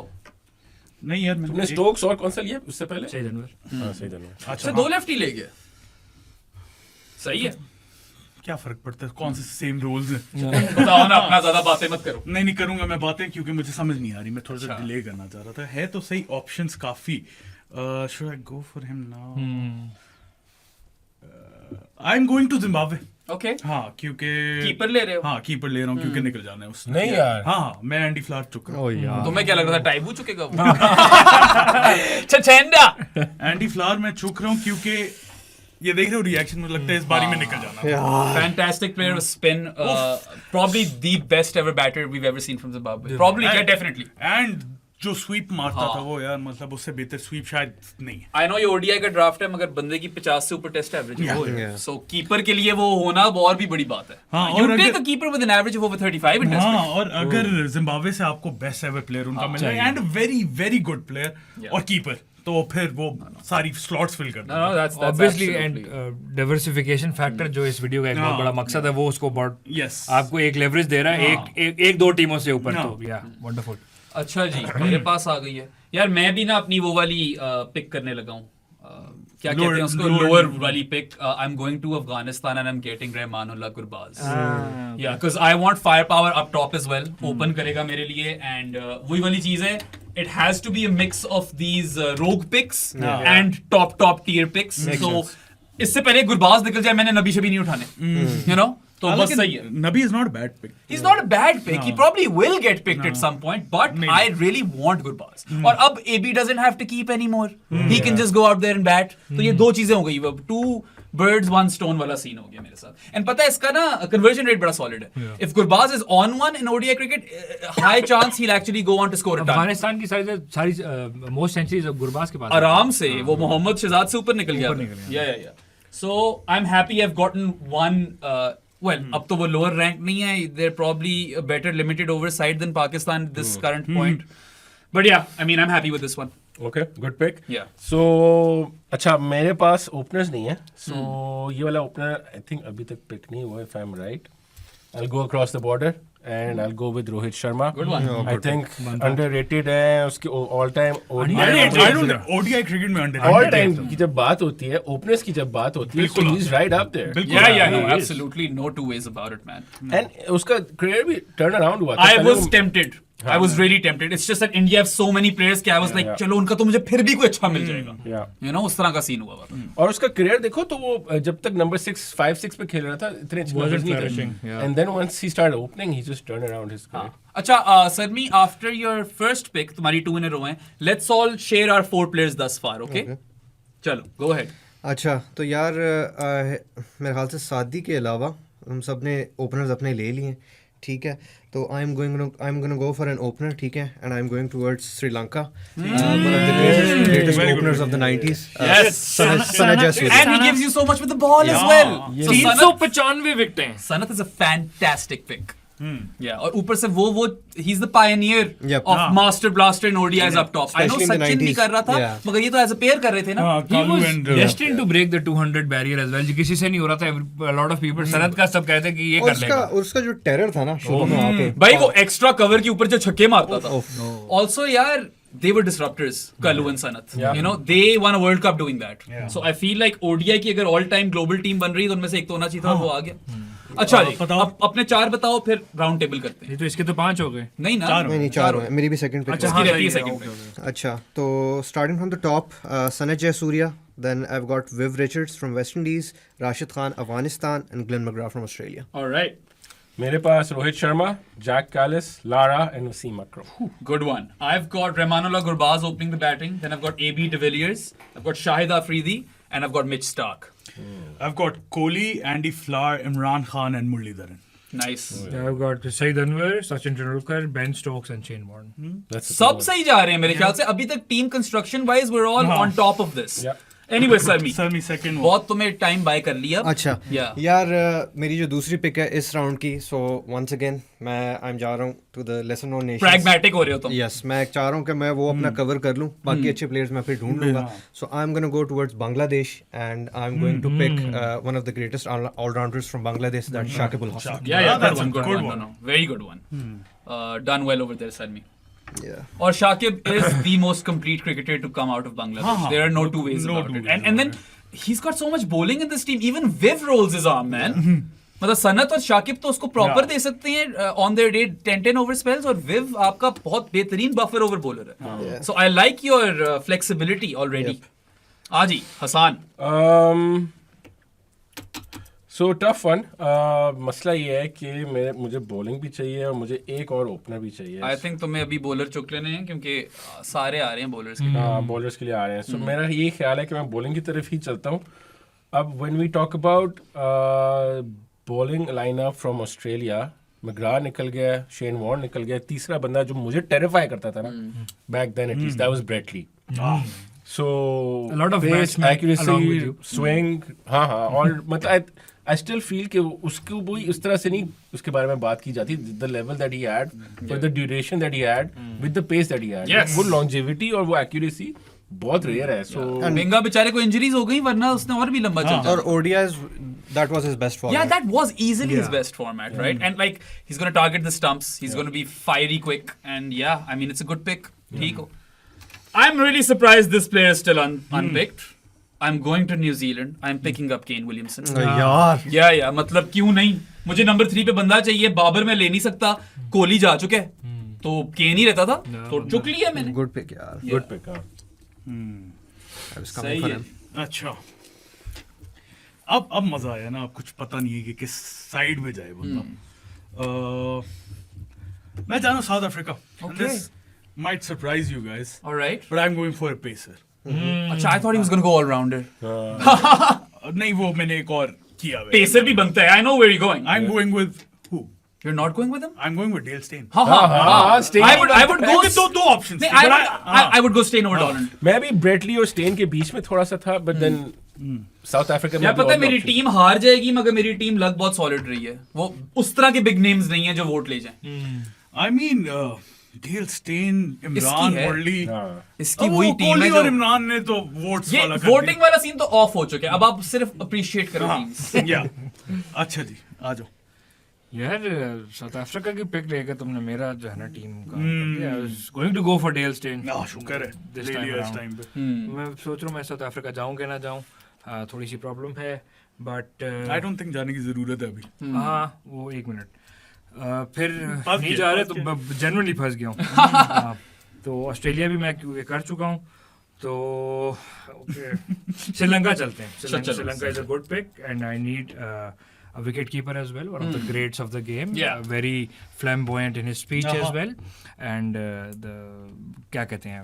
Speaker 1: नहीं यार
Speaker 3: तुमने
Speaker 1: मैंने
Speaker 3: स्टोक्स और कौन सा लिया उससे पहले?
Speaker 5: सही जनवर.
Speaker 3: हाँ, सही धन्यवाद.
Speaker 2: अच्छा दो लेफ्टी ले गए. सही है.
Speaker 1: क्या फर्क पड़ता है कौन से सेम रूल्स हैं.
Speaker 2: बताओ ना, अपना ज्यादा बातें मत करो.
Speaker 1: नहीं करूंगा मैं बातें क्योंकि मुझे समझ नहीं आ रही. मैं थोड़ा सा
Speaker 2: अच्छा.
Speaker 1: डिले करना चाह रहा था. है तो सही ऑप्शंस काफी. Should I go for him now? I am going to Zimbabwe.
Speaker 2: Okay.
Speaker 1: हाँ क्योंकि
Speaker 2: कीपर ले रहे हो.
Speaker 1: हाँ कीपर ले रहा हूँ क्योंकि निकल जाना है उससे.
Speaker 3: नहीं यार.
Speaker 1: हाँ मैं एंडी फ्लावर चुका हूँ.
Speaker 4: Oh यार.
Speaker 2: तुम्हें क्या लग रहा था टाइबू चुकेगा वो? छछेंडा.
Speaker 1: एंडी फ्लावर मैं चुक रहा हूँ क्योंकि ये देख रहे हो रिएक्शन मुझे लगता है इस बारी में निकल जाना है.
Speaker 2: Fantastic player of spin. Probably the best ever batter we've ever seen from Zimbabwe. Probably, yeah, definitely.
Speaker 1: And जो स्वीप मारता
Speaker 2: हाँ.
Speaker 1: था वो यार मतलब उससे बेहतर स्वीप शायद नहीं है.
Speaker 2: I know ये ODI का ड्राफ्ट है मगर बंदे की 50 से ऊपर टेस्ट एवरेज है.
Speaker 4: Yeah.
Speaker 2: So कीपर के लिए वो होना और भी बड़ी बात है.
Speaker 1: हाँ,
Speaker 2: You
Speaker 1: और
Speaker 2: take
Speaker 1: अगर-
Speaker 2: a keeper with an average of over 35 in test
Speaker 1: हाँ
Speaker 2: match.
Speaker 1: और अगर जिम्बाब्वे से आपको बेस्ट एवर प्लेयर उनका मिल रहा है and very very good player
Speaker 2: Yeah.
Speaker 1: और कीपर तो फिर वो सारी स्लॉट्स फिल कर
Speaker 2: No, that's
Speaker 5: Obviously
Speaker 2: absolutely.
Speaker 5: and diversification factor जो इस वीडियो का एक बहुत
Speaker 1: हाँ.
Speaker 5: बड़ा मकसद है, वो उसको बहुत
Speaker 1: यस
Speaker 5: आपको एक लेवरेज दे रहा है,
Speaker 1: हाँ.
Speaker 5: एक दो टीमों से ऊपर.
Speaker 1: हाँ.
Speaker 5: तो या वंडरफुल.
Speaker 2: अच्छा जी मेरे पास आ गई है यार. मैं भी ना अपनी वो वाली पिक करने लगा हूँ. क्या कहते हैं उसको, लोअर वाली pick. I am going to Afghanistan and I am getting Rahmanullah Gurbaz. Yeah because I want fire power up top as well. Open करेगा मेरे लिए एंड वही वाली चीज है. It has to be a mix of these rogue picks and top tier picks. So इससे पहले गुरबाज निकल जाए मैंने नबी शबी नहीं उठाने. You know? तो बस सही है.
Speaker 1: Nabi is not bad pick.
Speaker 2: He's not a bad pick. He probably will get picked at some point, but
Speaker 1: Maybe.
Speaker 2: I really want Gurbaz. और अब AB doesn't have to keep anymore. He can just go out there and bat. तो ये दो चीजें हो गई. Two birds, one stone वाला सीन हो गया मेरे साथ. And पता है इसका ना conversion rate बड़ा solid है. If Gurbaz is on one in ODI cricket, high chance he'll actually go on to score a ton.
Speaker 5: Afghanistan की सारी मोस्ट सेंचुरीज गुरबाज के पास.
Speaker 2: आराम से वो मोहम्मद शहजाद से ऊपर निकल गया. Yeah. So I'm happy I've gotten one. Well, अब तो वो lower rank नहीं है. They're probably a better limited oversight than Pakistan at this current point. But yeah, I mean, I'm happy with this one.
Speaker 3: Okay, good pick.
Speaker 2: Yeah.
Speaker 3: So अच्छा मेरे पास ओपनर्स नहीं है. So ये वाला ओपनर आई थिंक अभी तक पिक नहीं हुआ if I'm right. I'll go across the border and I'll go with Rohit Sharma.
Speaker 2: Good one.
Speaker 3: I think underrated है उसकी all time
Speaker 1: ODI क्रिकेट में अंडर
Speaker 3: all time की जब बात होती है ओपनर्स की जब बात होती है so he's right up there.
Speaker 1: बिल्कुल.
Speaker 2: Yeah,
Speaker 3: he
Speaker 2: no,
Speaker 3: is.
Speaker 2: absolutely no two ways about it, man.
Speaker 3: And उसका career भी turn around हुआ था.
Speaker 2: I
Speaker 3: पहले
Speaker 2: was
Speaker 3: वो-
Speaker 2: tempted. I was really tempted. It's just that India have so many players कि I was like,
Speaker 3: Yeah.
Speaker 2: चलो उनका तो मुझे फिर भी कोई अच्छा मिल जाएगा.
Speaker 3: Yeah.
Speaker 2: You know, उस तरह का सीन हुआ था.
Speaker 3: और उसका करियर देखो तो वो जब तक नंबर 5-6 पे खेल रहा था इतने अच्छे numbers नहीं
Speaker 5: flourishing,
Speaker 3: थे.
Speaker 5: yeah.
Speaker 3: And then once he started opening, he just turned around his career.
Speaker 2: अच्छा सरमी, after your first pick, तुम्हारी 2 in a row हैं. Let's all share our 4 players thus far, okay? चलो, go ahead.
Speaker 4: अच्छा तो यार मेरे ख्याल से सादी के अलावा हम सब ने ओपनर्स अपने ले लिए. ठीक है तो I am going go for an opener. ठीक है and I am going towards Sri Lanka. One of the greatest openers of the 90s.
Speaker 2: Yes.
Speaker 4: Sanath Jayasuriya.
Speaker 2: And he gives you so much with the ball as well. So
Speaker 5: 395 विकेटें हैं.
Speaker 2: Sanath is a fantastic pick. Yeah, और ऊपर से वो he's the pioneer
Speaker 4: Yep.
Speaker 2: of Master Blaster and ODIs up top. I know
Speaker 4: Especially in the
Speaker 2: Sachin भी
Speaker 4: 90s.
Speaker 2: कर रहा था,
Speaker 4: Yeah.
Speaker 2: मगर ये तो as a pair कर रहे थे ना.
Speaker 5: He
Speaker 1: Kalu
Speaker 5: was
Speaker 1: and
Speaker 5: destined to break the 200 barrier as well. किसी से नहीं हो रहा था. A lot of people Sanat का सब कहते कि ये
Speaker 4: और
Speaker 5: कर लेगा.
Speaker 4: उसका जो टेरर था ना शुरू में आके
Speaker 2: भाई वो एक्स्ट्रा कवर के ऊपर जो छक्के मारता था. Also यार they were disruptors, Kalu and Sanath.
Speaker 3: Yeah.
Speaker 2: You know, they won a World Cup doing that. So I feel like ODI की अगर all time global team बन रही है तो उनमें से एक तो होना चाहिए था, वो आ गया. अच्छा जी,
Speaker 1: बताओ।
Speaker 2: अब अपने 4 बताओ, फिर राउंड टेबल करते हैं।
Speaker 5: ये तो इसके तो 5 हो गए।
Speaker 2: नहीं ना,
Speaker 1: चार।
Speaker 4: नहीं 4 है, मेरी भी सेकंड पिक
Speaker 5: अच्छा
Speaker 2: उसकी
Speaker 5: हाँ
Speaker 2: रहती है
Speaker 5: सही है,
Speaker 2: second
Speaker 5: ओके,
Speaker 2: pick.
Speaker 5: ओके।
Speaker 4: अच्छा, तो starting from the top, Sanjay Jayasuriya, then I've got Viv Richards from West Indies, Rashid Khan Afghanistan, and Glenn McGrath from Australia.
Speaker 2: Alright,
Speaker 3: मेरे पास Rohit Sharma, Jack Kallis, Lara and Wasim Akram.
Speaker 2: good one. I've got Rahmanullah Gurbaz opening the batting, then I've got AB de Villiers, I've got Shahid Afridi, and I've got Mitch Starc.
Speaker 1: I've got Kohli, Andy Flower, Imran Khan, and Muralidharan.
Speaker 2: Nice.
Speaker 5: I've got Saeed Anwar, Sachin Tendulkar, Ben Stokes and Shane Warne.
Speaker 3: That's a
Speaker 2: सब
Speaker 3: good one.
Speaker 2: सही जा रहे हैं मेरे ख्याल से अभी तक. Team construction wise we're all on top of this.
Speaker 3: Yeah.
Speaker 2: Anyway, Sarmi,
Speaker 1: Sarmi second one.
Speaker 2: बहुत तुम्हें टाइम बाय कर लिया.
Speaker 4: अच्छा
Speaker 2: Yeah.
Speaker 4: यार, मेरी जो दूसरी पिक है इस राउंड की, सो वंस अगेन मैं जा रहा हूँ to the lesser known nations.
Speaker 2: Pragmatic हो रहे हो तुम.
Speaker 4: यस, मैं चाह रहा हूँ कि मैं वो अपना कवर कर लूँ, बाकी अच्छे प्लेयर्स मैं फिर ढूंढ लूंगा. So I am gonna go towards Bangladesh and I am going to pick one of the greatest allrounders from Bangladesh, that Shakib Al Hasan.
Speaker 2: Yeah,
Speaker 1: that's a
Speaker 2: good
Speaker 1: good
Speaker 2: one.
Speaker 1: one.
Speaker 2: No, very good one. Done well over there, Sarmi.
Speaker 4: Yeah.
Speaker 2: Or Shakib is the most complete cricketer to come out of Bangladesh. There are no two ways
Speaker 1: No
Speaker 2: about
Speaker 1: two
Speaker 2: it.
Speaker 1: ways
Speaker 2: And then he's got so much bowling in this team. Even Viv rolls his arm, man. मतलब सनत और शाकिब तो उसको प्रॉपर दे सकते हैं on their day 10 over spells, और विव आपका बहुत बेहतरीन बफर ओवर बॉलर है. So I like your flexibility already. आजी हसान.
Speaker 3: So tough one. मसला ये है कि मुझे बॉलिंग भी चाहिए और मुझे एक और ओपनर भी चाहिए.
Speaker 2: आई थिंक तुम्हें अभी बॉलर चुक लेने हैं क्योंकि सारे आ रहे हैं बॉलर्स के लिए.
Speaker 3: हाँ, बॉलर्स के लिए आ रहे हैं. सो मेरा ये ख्याल है कि मैं बॉलिंग की तरफ ही चलता हूँ. अब when we talk about bowling lineup from Australia, McGrath निकल गया, शेन वॉर्न निकल गया. तीसरा बंदा जो मुझे टेरिफाई करता था ना back then, at least that was Brett Lee. So
Speaker 5: A lot of
Speaker 3: pace,
Speaker 5: batsmen along with
Speaker 3: accuracy,
Speaker 5: you.
Speaker 3: swing, हाँ हाँ, और मतलब I still feel कि उसको भी उस तरह से नहीं उसके बारे में बात की जाती. The level that he had, for the duration that he had, with the pace that he had,
Speaker 2: Yes.
Speaker 3: वो longevity और वो accuracy बहुत रेयर है. So
Speaker 2: बेंगा बेचारे को इंजरीज हो गई, वरना उसने और भी लंबा चल
Speaker 4: और ODIs, that was his best format.
Speaker 2: Yeah, that was easily his best format, right? And like, he's going to target the stumps. He's going to be fiery quick. And yeah, I mean, it's a good pick. ठीक हो. I'm really surprised this player is still unpicked. I'm going to New Zealand. I'm picking up Kane Williamson.
Speaker 4: यार
Speaker 2: Yeah, मतलब क्यों नहीं? मुझे नंबर 3 पे बंदा चाहिए. बाबर मैं ले नहीं सकता. कोहली जा चुके हैं. तो केन ही रहता था. तो चुक लिया मैंने.
Speaker 4: गुड पिक यार.
Speaker 3: good pick. हाँ.
Speaker 4: I was
Speaker 2: सही
Speaker 4: coming for
Speaker 2: है.
Speaker 4: him.
Speaker 1: अच्छा, अब मजा आया ना. अब कुछ पता नहीं है कि किस साइड में जाए बंदा. मैं जाना south Africa. This might surprise you guys,
Speaker 2: All right.
Speaker 1: but I'm going for a pacer.
Speaker 2: अच्छा, I thought he was going to go all rounder.
Speaker 1: नहीं, वो मैंने एक और किया हुआ है.
Speaker 2: पेसर भी बनता है. I know where you're going.
Speaker 1: I'm going with who?
Speaker 2: You're not going with him?
Speaker 1: I'm going with Dale Steyn.
Speaker 2: हाँ,
Speaker 3: Steyn.
Speaker 2: I would go.
Speaker 1: दो options
Speaker 2: नहीं,
Speaker 1: थे, but
Speaker 2: I would go Steyn over Dolland.
Speaker 3: मैं भी ब्रेटली और स्टेन के बीच में थोड़ा सा था, but then साउथ अफ्रीका में
Speaker 2: यार पता है मेरी टीम हार जाएगी, मगर मेरी टीम लग बहुत सॉलिड रही है. वो उस तरह के बिग नेम्स नहीं है जो वोट ले जाएं.
Speaker 1: I mean, Dale Steyn, Imran
Speaker 2: है.
Speaker 1: मुरली.
Speaker 2: इसकी वही टीम
Speaker 1: कोहली
Speaker 2: है
Speaker 1: और
Speaker 2: जो
Speaker 1: इमरान ने तो वोट्स
Speaker 2: ये
Speaker 1: वाला कर
Speaker 2: वोटिंग वाला सीन तो ऑफ हो चुका है. अब आप सिर्फ अप्रिशिएट करो
Speaker 1: दिया.
Speaker 2: टीम्स.
Speaker 1: हाँ, या. अच्छा जी, आ जाओ.
Speaker 5: यार साउथ अफ्रीका की पिक लेकर तुमने मेरा जो है ना टीम का I was going to go for Dale Steyn.
Speaker 1: शुक्र है
Speaker 5: This
Speaker 1: ले
Speaker 5: time
Speaker 1: लिया इस
Speaker 5: around.
Speaker 1: टाइम पे.
Speaker 5: मैं सोच रहा हूँ मैं साउथ अफ्रीका जाऊँ कि ना जाऊँ. थोड़ी सी प्रॉब्लम है, बट
Speaker 1: आई डोंट थिंक जाने की जरूरत है अभी.
Speaker 5: हाँ वो 1 मिनट. फिर
Speaker 1: फंस
Speaker 5: नहीं
Speaker 1: गया,
Speaker 5: जा रहे
Speaker 1: फंस
Speaker 5: तो जनरली फंस गया हूँ. तो ऑस्ट्रेलिया भी मैं कर चुका हूँ, तो श्रीलंका चलते हैं. Sri Lanka is a good pick and I need a wicket keeper as well, one of the greats of the game.
Speaker 2: Yeah.
Speaker 5: Very flamboyant in his speech as well. And the क्या कहते हैं,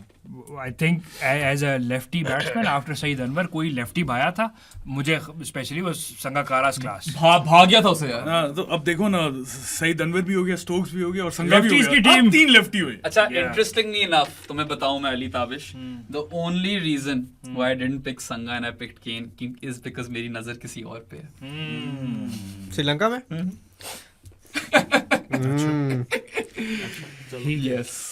Speaker 5: I think as a lefty batsman after Saeed Anwar कोई lefty भाया था मुझे स्पेशली वो संगाकारा's class.
Speaker 2: भाग गया था उसे यार.
Speaker 1: हाँ, तो अब देखो ना, सईद अनवर भी हो गया, स्टोक्स भी हो गया और संगा भी हो
Speaker 5: Lefties
Speaker 1: गया.
Speaker 5: की team.
Speaker 1: अब 3 लेफ्टी हुए.
Speaker 2: अच्छा,
Speaker 5: Yeah.
Speaker 2: इंटरेस्टिंगली इनफ तुम्हें बताऊं मैं Ali Tabish, the only reason why I didn't pick Sanga and I picked Kane is because मेरी नजर किसी और पे है.
Speaker 4: श्रीलंका में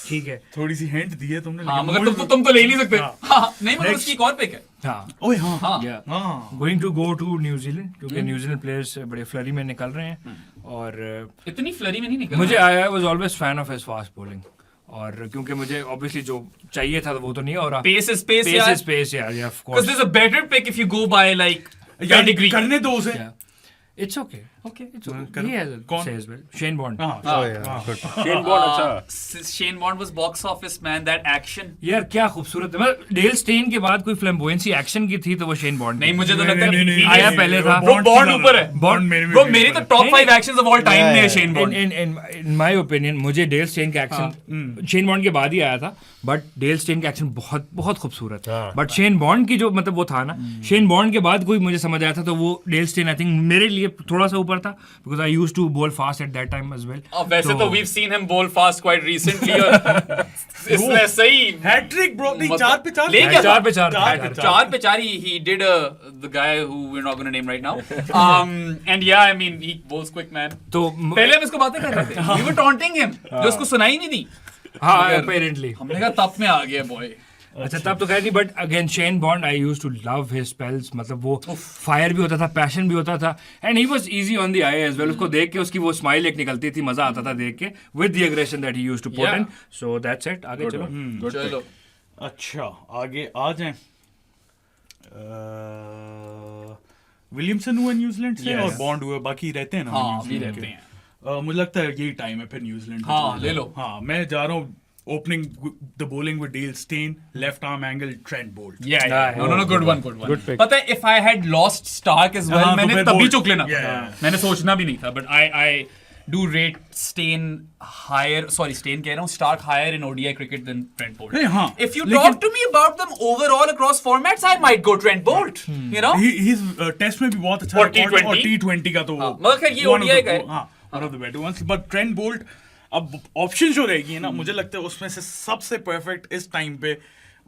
Speaker 5: ठीक है.
Speaker 1: थोड़ी सी हिंट दी है तुमने.
Speaker 2: हाँ,
Speaker 1: लेकिन
Speaker 2: मगर तुम तो ले नहीं सकते. हाँ, नहीं मतलब उसकी एक और पिक है.
Speaker 5: हाँ.
Speaker 1: ओए हाँ.
Speaker 2: हाँ.
Speaker 5: Yeah.
Speaker 1: हाँ.
Speaker 5: Going to go to New Zealand क्योंकि न्यूजीलैंड प्लेयर्स बड़े फ्लरी में निकल रहे हैं. और
Speaker 2: इतनी फ्लरी में नहीं निकल.
Speaker 5: मुझे I was always fan of his fast bowling. और क्योंकि मुझे ऑब्वियसली जो चाहिए था वो तो नहीं हो रहा.
Speaker 2: पेस इज पेस यार.
Speaker 5: पेस यार, of
Speaker 2: Because
Speaker 5: course.
Speaker 2: there's a better pick if you go by like pedigree.
Speaker 1: करने दो उसे.
Speaker 5: It's okay.
Speaker 2: Okay.
Speaker 5: He has a
Speaker 1: कौन?
Speaker 5: say as well. Shane Bond.
Speaker 1: हाँ,
Speaker 4: Oh yeah, good.
Speaker 3: Shane Bond अच्छा
Speaker 2: Shane Bond was box office man. That action.
Speaker 5: यार क्या खूबसूरत है, मतलब डेल स्टेन के बाद कोई फ्लैम्बोयेंसी एक्शन की थी तो वो शेन बॉन्ड
Speaker 2: नहीं मुझे तो लगता है
Speaker 1: नहीं, नहीं,
Speaker 5: आया
Speaker 1: नहीं,
Speaker 5: पहले
Speaker 1: वो
Speaker 5: था।
Speaker 2: Bro,
Speaker 1: Bond
Speaker 2: Bond
Speaker 1: की
Speaker 2: ऊपर है।
Speaker 1: ज्यादा-
Speaker 5: Bond
Speaker 1: मेरे में
Speaker 2: Bro
Speaker 1: भी
Speaker 2: मेरी तो
Speaker 1: ऊपर
Speaker 2: top
Speaker 5: नहीं,
Speaker 2: 5 actions of all time
Speaker 4: Yeah,
Speaker 2: में है
Speaker 4: yeah.
Speaker 2: Shane Bond.
Speaker 5: In my opinion मुझे डेल स्टेन का एक्शन शेन बॉन्ड के बाद ही आया था, बट डेल स्टेन का एक्शन बहुत बहुत खूबसूरत है। बट शेन बॉन्ड की जो मतलब वो था ना, शेन बॉन्ड के बाद कोई मुझे समझ आया था तो वो डेल स्टेन आई थिंक मेरे लिए थोड़ा सा ऊपर था, because I used to bowl fast at that time as well.
Speaker 2: वैसे तो we've seen him bowl fast quite recently और इसने सही
Speaker 1: हैट्रिक ब्रो, नहीं 4 पे 4
Speaker 2: ले क्या
Speaker 5: चार पे चार
Speaker 2: चार पे चार he did the guy who we're not going to name right now. And yeah, I mean he bowls quick man.
Speaker 5: तो
Speaker 2: पहले हम इसको बातें कर रहे थे, we were taunting him, जो उसको सुनाई नहीं दी।
Speaker 5: हाँ अपेरेंटली
Speaker 2: हमने कहा तप में आ गया बॉय।
Speaker 5: अच्छा तब तो खैर नहीं, but again Shane Bond I used to love his spells, मतलब वो फायर भी होता था, पैशन भी होता था, and he was easy on the eye as well. उसको देख के उसकी वो स्माइल एक निकलती थी, मजा आता था देख के, with the aggression that he used to put in. So that's it, आगे चलो।
Speaker 2: चलो
Speaker 1: अच्छा आगे आ जाएं। विलियमसन हुआ न्यूजीलैंड से और बॉन्ड हुआ, बाकी रहते हैं ना
Speaker 2: हाँ भी
Speaker 1: न्यूजीलैंड
Speaker 2: रहते
Speaker 1: के।
Speaker 2: हैं।
Speaker 1: मुझे लगता है यही टाइम है फिर न्यूजीलैंड का
Speaker 2: हाँ,
Speaker 1: चला
Speaker 2: ले
Speaker 1: जाए।
Speaker 2: लो।
Speaker 1: हाँ मैं जा रहा हूँ opening the bowling with Dale Steyn, left arm angle Trent Boult.
Speaker 2: Yeah. No, good one.
Speaker 3: Good pick.
Speaker 2: पता है, if I had lost Stark as well,
Speaker 1: हाँ, तो
Speaker 2: मैंने
Speaker 1: फिर
Speaker 2: तभी
Speaker 1: Bolt-
Speaker 2: चुक लेना।
Speaker 1: Yeah.
Speaker 2: मैंने सोचना भी नहीं था, but I do rate Stain कह रहा हूँ, Stark higher in ODI cricket than Trent Bolt.
Speaker 1: नहीं, हाँ,
Speaker 2: If you
Speaker 1: लेकिन-
Speaker 2: talk to me about them overall across formats, I might go Trent Bolt. You know?
Speaker 1: He's test में भी बहुत अच्छा
Speaker 2: और
Speaker 1: record है, और
Speaker 2: T20
Speaker 1: T20 का तो
Speaker 2: हाँ, मगर खैर ये
Speaker 1: one of
Speaker 2: ODI
Speaker 1: the-
Speaker 2: का है।
Speaker 1: हाँ, one of the better ones, but Trent Boult अब ऑप्शन जो रहेगी है ना, मुझे लगता है उसमें से सबसे परफेक्ट इस टाइम पे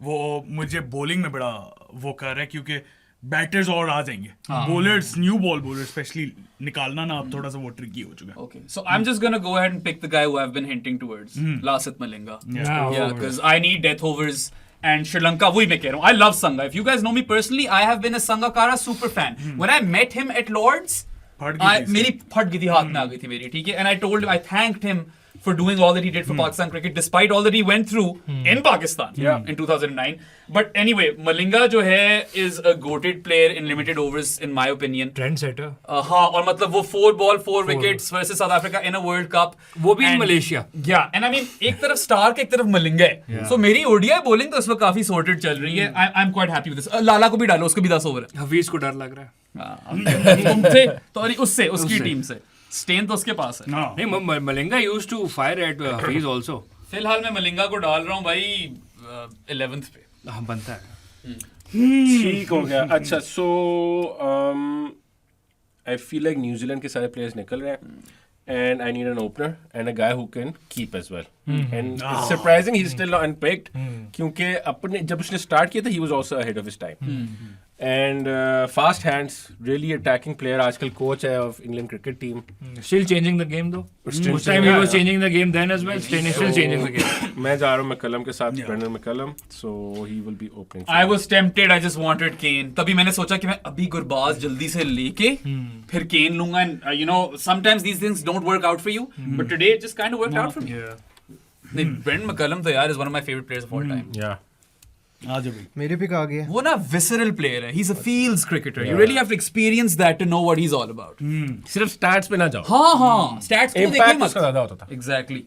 Speaker 1: वो मुझे बॉलिंग में बड़ा वो कर रहा है, क्योंकि बैटर्स और आ जाएंगे, bowlers new ball bowler specially निकालना ना अब थोड़ा सा वो ट्रिकी हो चुका है।
Speaker 2: Okay, so I'm just gonna go ahead and pick the guy who I've been hinting towards, Lasith Malinga. Yeah, because I need death overs. And Sri Lanka, वही मैं कह रहा हूँ, I love Sangha. If you guys know me personally, I have been a Sangakkara super fan. When I met him at Lords,
Speaker 1: फट गई थी
Speaker 2: मेरी फट गई थी, हाथ में आ गई थी मेरी, ठीक है, and I told him, I thanked him for doing all that he did for Pakistan cricket, despite all that he went through in Pakistan in 2009. But anyway, Malinga जो है is a goated player in limited overs in my opinion.
Speaker 5: Trend setter
Speaker 2: हाँ, और मतलब वो 4 ball 4 wickets versus South Africa in a World Cup.
Speaker 5: वो भी
Speaker 2: And-
Speaker 5: Malaysia.
Speaker 2: Yeah, and I mean एक तरफ Stark एक तरफ Malinga है, so मेरी ODI bowling तो इस वक्त काफी sorted चल रही है. I'm quite happy with this. लाला को भी डालो, उसको भी 10 ओवर है।
Speaker 5: हफीज को डर लग रहा है।
Speaker 2: तुमसे तो अरे उससे उसकी टीम से स्टेन तो उसके पास है।
Speaker 1: हाँ,
Speaker 5: नहीं Malinga used to fire at Hafeez also.
Speaker 2: फिलहाल मैं मलिंगा को डाल रहा हूँ भाई 11th पे।
Speaker 5: हाँ बनता है।
Speaker 3: ठीक हो गया। अच्छा so I feel like New Zealand के सारे प्लेयर्स निकल रहे हैं and I need an opener and a guy who can keep as well and surprising he is still unpicked क्योंकि अपने जब उसने स्टार्ट किया था he was also ahead of his time and fast hands really attacking player आजकल कोच है of England cricket team
Speaker 5: Still changing the game though.
Speaker 3: Still
Speaker 5: Uस time he
Speaker 3: changing,
Speaker 5: was
Speaker 3: yeah.
Speaker 5: changing the game then as well. Still changing the game.
Speaker 3: मैं जा रहा हूँ मैकलम के साथ Brendon McCullum so he will be opening
Speaker 2: I was tempted, I just wanted Kane. तभी मैंने सोचा कि मैं अभी गुरबाज जल्दी से लेके फिर Kane लूंगा and you know sometimes these things don't work out for you but today it just kind of worked out for me. नहीं, Brendan McCullum तो यार is one of my favorite players of all time.
Speaker 3: या
Speaker 1: आ जाओ भाई।
Speaker 4: मेरे पिक आ गया।
Speaker 2: वो ना visceral player है. He's a fields cricketer. You really have to experience that to know what he's all about.
Speaker 3: सिर्फ स्टैट्स पे ना जाओ
Speaker 2: हाँ हाँ, stats को देखो
Speaker 3: इम्पैक्ट
Speaker 2: मत.
Speaker 3: उसका ज्यादा होता था
Speaker 2: Exactly.